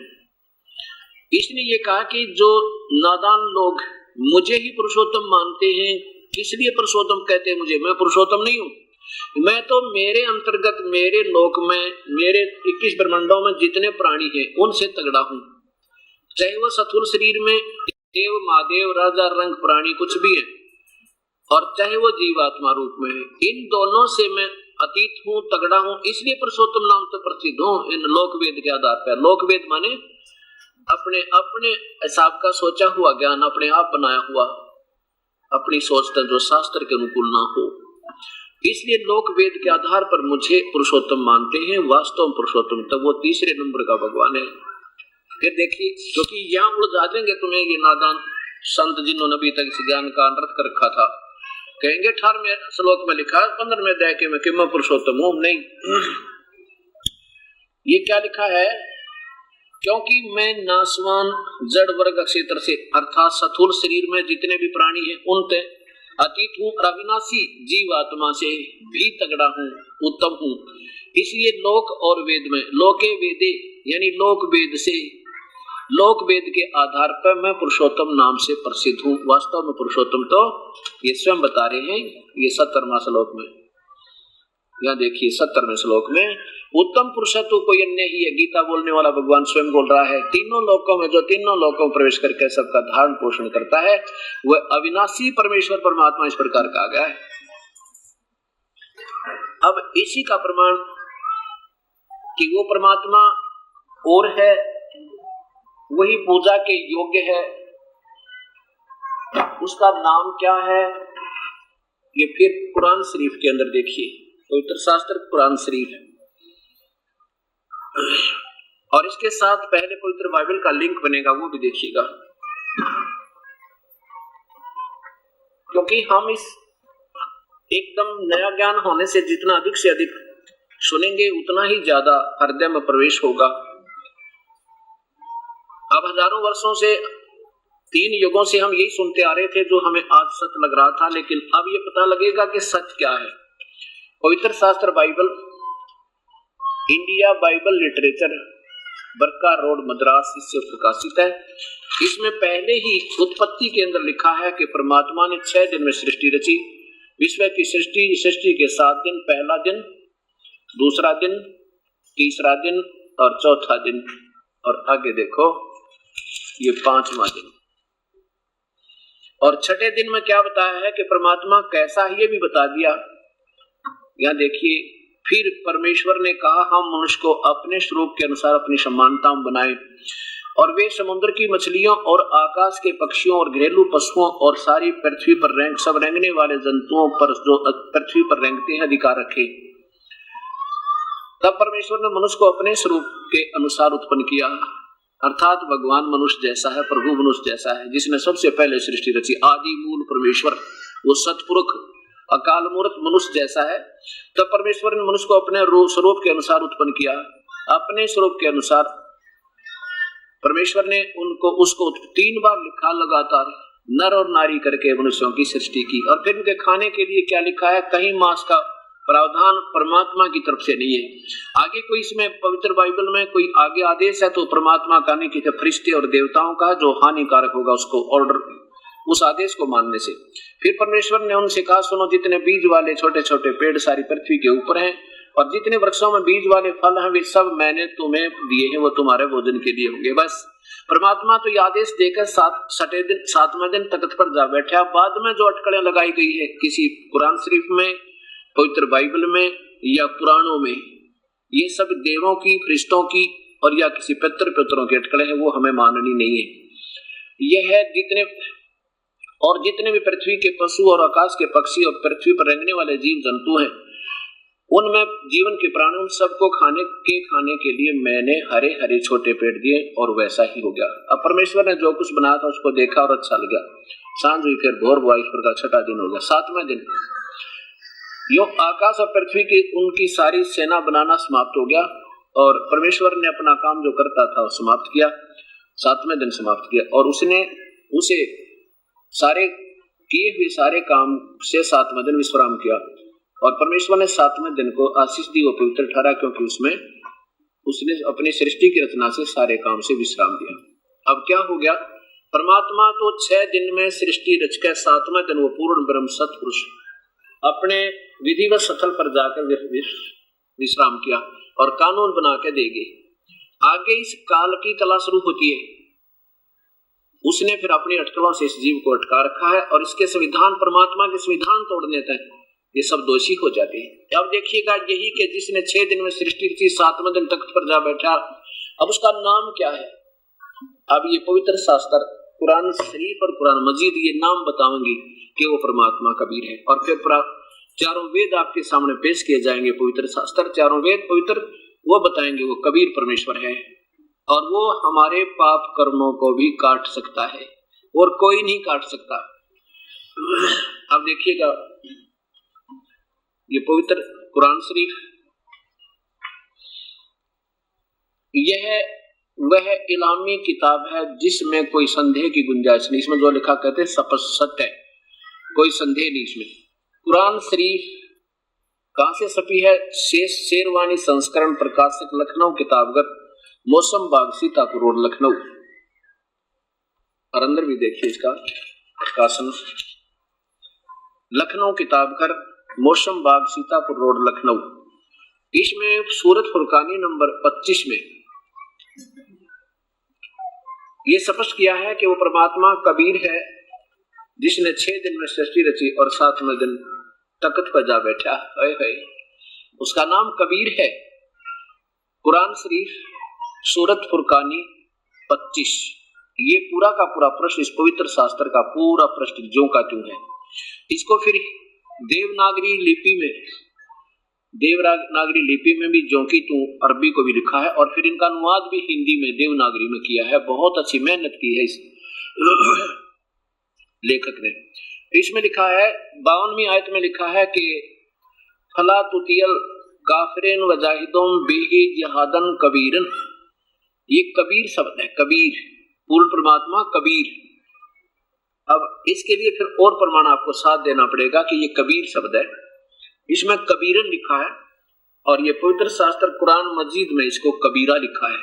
इसने ये कहा कि जो नादान लोग मुझे ही पुरुषोत्तम मानते हैं, किस लिए पुरुषोत्तम कहते हैं मुझे? मैं पुरुषोत्तम नहीं हूँ, मैं तो मेरे अंतर्गत, मेरे लोक में, मेरे 21 ब्रह्मांडों में जितने प्राणी हैं उनसे तगड़ा हूँ। चाहे वो स्थूल शरीर में देव, महादेव, राजा, रंग प्राणी कुछ भी है, और चाहे वो जीवात्मा रूप में है, इन दोनों से मैं अतीत हूँ, तगड़ा हूँ, इसलिए पुरुषोत्तम नाम तो प्रसिद्ध हूँ इन लोकवेद के आधार पर। लोकवेद माने अपने अपने हिसाब का सोचा हुआ ज्ञान, अपने आप बनाया हुआ, अपनी सोचता जो शास्त्र के अनुकूल ना हो, इसलिए लोकवेद के आधार पर मुझे पुरुषोत्तम मानते हैं। वास्तव में पुरुषोत्तम तो वो तीसरे नंबर का भगवान है। फिर देखिए, क्योंकि यहाँ उलझा देंगे तुम्हें ये नादान संत जिन्होंने अभी तक इस ज्ञान का अनर्थ कर रखा था, कहेंगे 18वें श्लोक में लिखा, 15वें अध्याय के में कि मैं पुरुषोत्तम हूं। नहीं, ये क्या लिखा है? क्योंकि मैं नासवान जड़ वर्ग क्षेत्र से अर्थात स्थूल शरीर में जितने भी प्राणी हैं उनसे अतीत हूँ, अविनाशी जीवात्मा से भी तगड़ा हूँ, उत्तम हूँ। इसलिए लोक और वेद में, लोके वेदे यानी लोक वेद से, लोक वेद के आधार पर मैं पुरुषोत्तम नाम से प्रसिद्ध हूँ। वास्तव में पुरुषोत्तम तो ये स्वयं बता रहे हैं, ये 17वां श्लोक में। यहाँ देखिए 70वें श्लोक में, उत्तम पुरुष तो कोई अन्य ही है। गीता बोलने वाला भगवान स्वयं बोल रहा है, तीनों लोकों में जो तीनों लोकों में प्रवेश करके सबका धारण पोषण करता है वह अविनाशी परमेश्वर परमात्मा इस प्रकार कहा गया है। अब इसी का प्रमाण कि वो परमात्मा और है, वही पूजा के योग्य है, उसका नाम क्या है, ये फिर कुरान शरीफ के अंदर देखिए, पवित्र शास्त्र कुरान शरीफ है और इसके साथ पहले पवित्र बाइबल का लिंक बनेगा, वो भी देखिएगा, क्योंकि हम इस एकदम नया ज्ञान होने से जितना अधिक से अधिक सुनेंगे उतना ही ज्यादा हृदय में प्रवेश होगा। अब हजारों वर्षों से, 3 युगों से हम यही सुनते आ रहे थे जो हमें आज सच लग रहा था, लेकिन अब ये पता लगेगा कि सच क्या है। पवित्र शास्त्र बाइबल, इंडिया बाइबल लिटरेचर, बरका रोड मद्रास, इससे प्रकाशित है। इसमें पहले ही उत्पत्ति के अंदर लिखा है कि परमात्मा ने 6 दिन में सृष्टि रची। विश्व की सृष्टि के 7 दिन, पहला दिन, दूसरा दिन, तीसरा दिन और चौथा दिन, और आगे देखो ये 5वां दिन। और छठे दिन में क्या बताया है कि परमात्मा कैसा है ये भी बता दिया। यहाँ देखिए, फिर परमेश्वर ने कहा हम मनुष्य को अपने स्वरूप के अनुसार अपनी समानता में बनाए, और वे समुद्र की मछलियों और आकाश के पक्षियों और घरेलू पशुओं और सारी पृथ्वी पर सब रेंगने वाले जंतुओं पर जो पृथ्वी पर रेंगते हैं अधिकार रखे। तब परमेश्वर ने मनुष्य को अपने स्वरूप के अनुसार उत्पन्न किया, अर्थात भगवान मनुष्य जैसा है, प्रभु मनुष्य जैसा है, जिसने सबसे पहले सृष्टि रची। आदि मूल परमेश्वर, वो सतपुरुष अकाल मूर्त मनुष्य जैसा है। तब परमेश्वर ने मनुष्य को अपने स्वरूप के अनुसार उत्पन्न किया। अपने स्वरूप के अनुसार परमेश्वर ने उसको 3 बार लिखा लगातार, नर और नारी करके मनुष्यों की सृष्टि की। और फिर उनके खाने के लिए क्या लिखा है, कहीं मांस का प्रावधान परमात्मा की तरफ से नहीं है। आगे कोई इसमें पवित्र बाइबल में कोई आगे आदेश है तो परमात्मा का नहीं, कि फरिश्ते और देवताओं का जो हानिकारक होगा उसको ऑर्डर, उस आदेश को मानने से। फिर परमेश्वर ने उनसे कहा, सुनो, जितने बीज वाले छोटे छोटे पेड़ सारी पृथ्वी के ऊपर हैं और जितने वृक्षों में बीज वाले फल हैं वे सब मैंने तुम्हें दिए हैं, वो तुम्हारे भोजन के लिए होंगे। बस परमात्मा तो ये आदेश देकर 7वें दिन तख्त पर जा बैठा। बाद में जो अटकलें लगाई गई है किसी कुरान शरीफ में, पवित्र बाइबल में या पुराणों में, ये सब देवों की, फरिश्तों की और या किसी पितरों के अटकलें हैं, वो हमें माननी नहीं है। यह है जितने भी पृथ्वी के पशु और आकाश के पक्षी और पृथ्वी पर रेंगने वाले जीव जंतु हैं, उनमें जीवन के प्राणी, उन सबको खाने के लिए मैंने हरे हरे छोटे पेड़ दिए, और वैसा ही हो गया। अब परमेश्वर ने जो कुछ बनाया था उसको देखा और अच्छा लगा। सांझ हुई, फिर भोर हुआ, ईश्वर का 6वां दिन हो गया। 7वें दिन यो आकाश और पृथ्वी की उनकी सारी सेना बनाना समाप्त हो गया, और परमेश्वर ने अपना काम जो करता था वो समाप्त किया, 7वें दिन समाप्त किया। और उसने उसे सारे किए हुए सारे काम से 7वें दिन विश्राम किया, और परमेश्वर ने 7वें दिन को आशीष दी, वो पवित्र ठहरा, क्योंकि उसमें उसने अपनी सृष्टि की रचना से सारे काम से विश्राम दिया। अब क्या हो गया, परमात्मा तो 6 दिन में सृष्टि रचकर 7वें दिन वो पूर्ण ब्रह्म सतपुरुष अपने विधिवत स्थल पर जाकर विश्राम किया और कानून बना के देंगे। आगे इस काल की कला शुरू होती है। उसने फिर अपनी अटकलों से इस जीव को अटका रखा है, और इसके संविधान, परमात्मा के संविधान तोड़ने तक ये सब दोषी हो जाते हैं। अब देखिएगा, यही कि जिसने 6 दिन में सृष्टि की, 7वें दिन तख्त पर जा बैठा, अब उसका नाम क्या है। अब ये पवित्र शास्त्र कुरान शरीफ और कुरान मजीद ये नाम बताएंगे कि वो परमात्मा कबीर है। और फिर चारों वेद आपके सामने पेश किए जाएंगे। पवित्र शास्त्र, चारों वेद पवित्र, वो बताएंगे वो कबीर परमेश्वर है, और वो हमारे पाप कर्मों को भी काट सकता है और कोई नहीं काट सकता। अब देखिएगा, ये पवित्र कुरान शरीफ, यह वह इलामी किताब है जिसमें कोई संदेह की गुंजाइश नहीं। इसमें जो लिखा कहते हैं सब सत्य है, कोई संदेह नहीं इसमें। कुरान शरीफ कहां से छपी है, शेरवानी संस्करण, प्रकाशक लखनऊ, किताबघर मौसम बाग, सीतापुर रोड, लखनऊ। और अंदर भी देखिए इसका प्रकाशन, लखनऊ किताबघर मौसम बाग, सीतापुर रोड, लखनऊ। इसमें सूरत फुरकानी नंबर 25 में ये स्पष्ट किया है कि वो परमात्मा कबीर है, जिसने 6 दिन में सृष्टि रची और 7वें दिन तख्त पर जा बैठा है। उसका नाम कबीर है। कुरान शरीफ सूरत फुरकानी 25, ये पूरा का पूरा प्रश्न, इस पवित्र शास्त्र का पूरा प्रश्न ज्यों का त्यों है। इसको फिर देवनागरी लिपि में भी ज्यों की त्यों अरबी को भी लिखा है, और फिर इनका अनुवाद भी हिंदी में देवनागरी में किया है। बहुत अच्छी मेहनत की है इस लेखक ने। इसमें लिखा है 52वीं आयत में लिखा है कि फला तुतियल काफिरिन वजाहिदुम बिही जिहादन कबीरन। ये कबीर शब्द है, कबीर, पूर्ण परमात्मा कबीर। अब इसके लिए फिर और प्रमाण आपको साथ देना पड़ेगा कि ये कबीर शब्द है, इसमें कबीरन लिखा है, और ये पवित्र शास्त्र कुरान मजीद में इसको कबीरा लिखा है।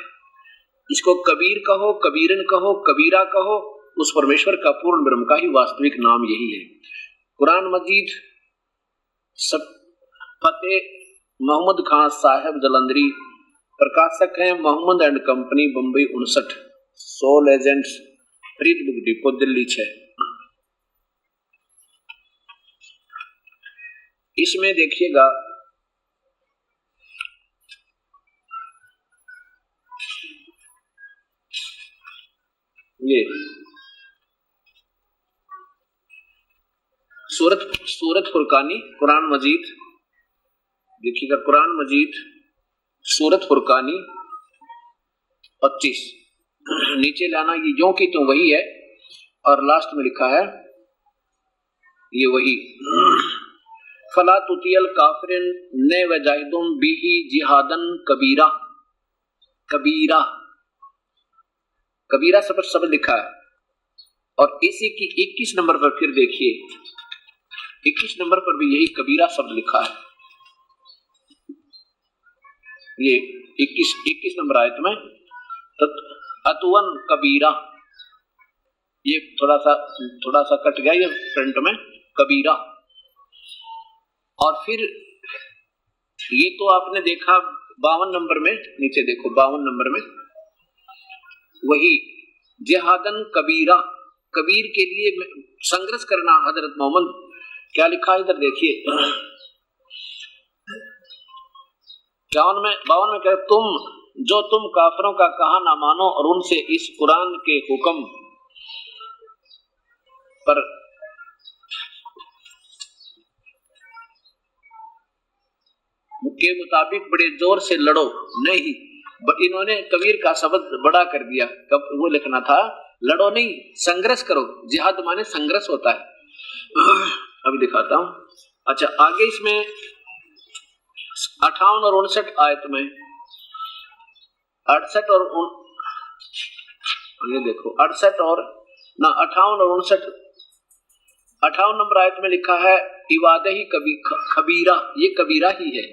इसको कबीर कहो, कबीरन कहो, कबीरा कहो, उस परमेश्वर का पूर्ण ब्रह्म का ही वास्तविक नाम यही है। कुरान मजीद सब फतेह मोहम्मद खान साहब जलंधरी, प्रकाशक हैं Mohammad and company, Bombay 59, sole agents, Farid book depot, Delhi 6। इसमें देखिएगा ये सूरत फुरकानी कुरान मजीद, देखिएगा कुरान मजीद सूरत फुरकानी 25, नीचे लाना, ये जो की तो वही है, और लास्ट में लिखा है ये वही, फला तुतियल काफिरिन ने वजाहिदुम बिही जिहादन कबीरा। कबीरा, कबीरा शब्द लिखा है, और इसी की 21 नंबर पर फिर देखिए, 21 नंबर पर भी यही कबीरा शब्द लिखा है। ये 21 नंबर आयत में अतुवन कबीरा, ये थोड़ा सा कट गया ये फ्रंट में, कबीरा। और फिर ये तो आपने देखा 52 नंबर में, नीचे देखो 52 नंबर में वही जिहादन कबीरा, कबीर के लिए संघर्ष करना। हजरत मोहम्मद क्या लिखा है इधर देखिए, 52 में कह, तुम काफिरों का कहा ना मानो और उनसे इस कुरान के हुक्म पर के मुताबिक बड़े जोर से लड़ो नहीं, इन्होंने कबीर का शब्द बड़ा कर दिया। कब वो लिखना था लड़ो नहीं, संघर्ष करो। जिहाद माने संघर्ष होता है। अभी दिखाता हूं। अच्छा, आगे इसमें 58 और 59 आयत में 68 और ये देखो 68 और ना 58 और 59, 58 नंबर आयत में लिखा है इबादे ही खबीरा, ये कबीरा ही है।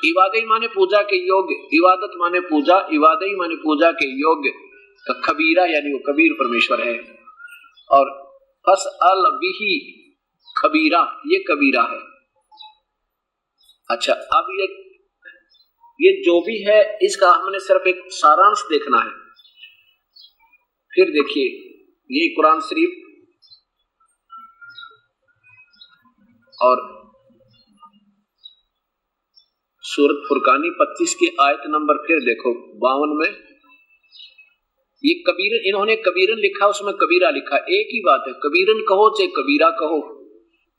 इबादे माने पूजा के योग्य, इबादत माने पूजा, इबादे माने पूजा के योग्य, खबीरा यानी वो कबीर परमेश्वर है। और फस अल बिही खबीरा, ये कबीरा है। अच्छा, अब ये जो भी है इसका हमने सिर्फ एक सारांश देखना है। फिर देखिए ये कुरान शरीफ और सूरत फुरकानी 25 की आयत नंबर फिर देखो 52 में, ये कबीरन, इन्होंने कबीरन लिखा, उसमें कबीरा लिखा, एक ही बात है। कबीरन कहो चाहे कबीरा कहो।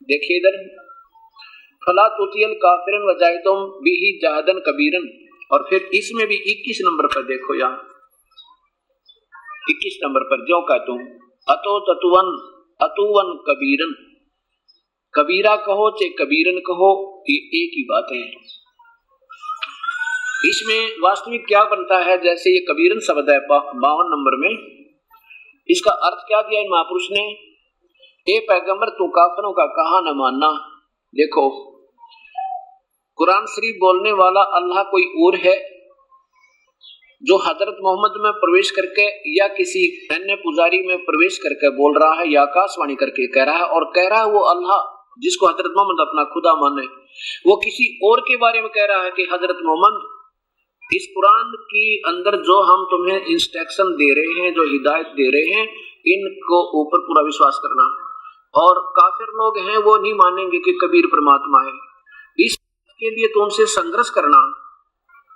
देखिए इधर फला तुतियल काफिरन वजाहिदुम बिही जहादन कबीरन, और फिर इसमें भी 21 नंबर पर देखो, यहाँ 21 नंबर पर जो का तुम अतो अतुवन कबीरन, कबीरा कहो चाहे कबीरन कहो, ये एक ही बात है। इसमें वास्तविक क्या बनता है, जैसे ये कबीरन शब्द है 52 नंबर में, इसका अर्थ क्या दिया इन महापुरुष ने, ए पैगंबर तू काफिरों का कहा न मानना। देखो कुरान शरीफ बोलने वाला अल्लाह कोई और है, जो हजरत मोहम्मद में प्रवेश करके या किसी अन्य पुजारी में प्रवेश करके बोल रहा है, या आकाशवाणी करके कह रहा है, और कह रहा है वो अल्लाह जिसको हजरत मोहम्मद अपना खुदा माने, वो किसी और के बारे में कह रहा है कि हजरत मोहम्मद इस कुरान की अंदर जो हम तुम्हें इंस्ट्रक्शन दे रहे हैं, जो हिदायत दे रहे हैं, इनको ऊपर पूरा विश्वास करना। और काफिर लोग हैं वो नहीं मानेंगे कि कबीर परमात्मा है, इसके लिए तो उनसे संघर्ष करना,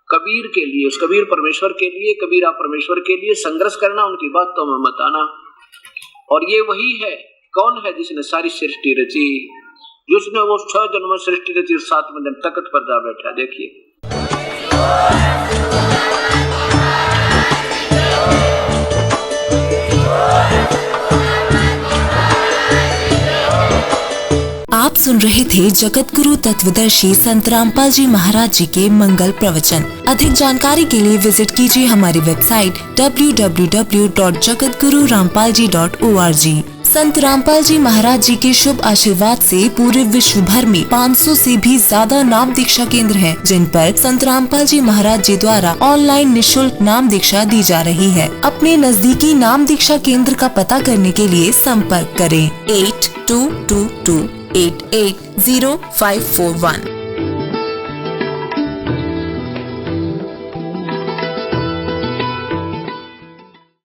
कबीर के लिए, उस कबीर परमेश्वर के लिए, कबीरा परमेश्वर के लिए संघर्ष करना, उनकी बातों में मत आना। और ये वही है, कौन है जिसने सारी सृष्टि रची, जिसने वो 6 जन्म में सृष्टि रची, 7वें दिन तख्त पर जा बैठा। देखिए आप सुन रहे थे जगत गुरु तत्वदर्शी संत रामपाल जी महाराज जी के मंगल प्रवचन। अधिक जानकारी के लिए विजिट कीजिए हमारी वेबसाइट www.jagatgururampalji.org। संत रामपाल जी महाराज जी के शुभ आशीर्वाद से पूरे विश्व भर में 500 से भी ज्यादा नाम दीक्षा केंद्र हैं, जिन पर संत रामपाल जी महाराज जी द्वारा ऑनलाइन निशुल्क नाम दीक्षा दी जा रही है। अपने नजदीकी नाम दीक्षा केंद्र का पता करने के लिए संपर्क करें 8222880541।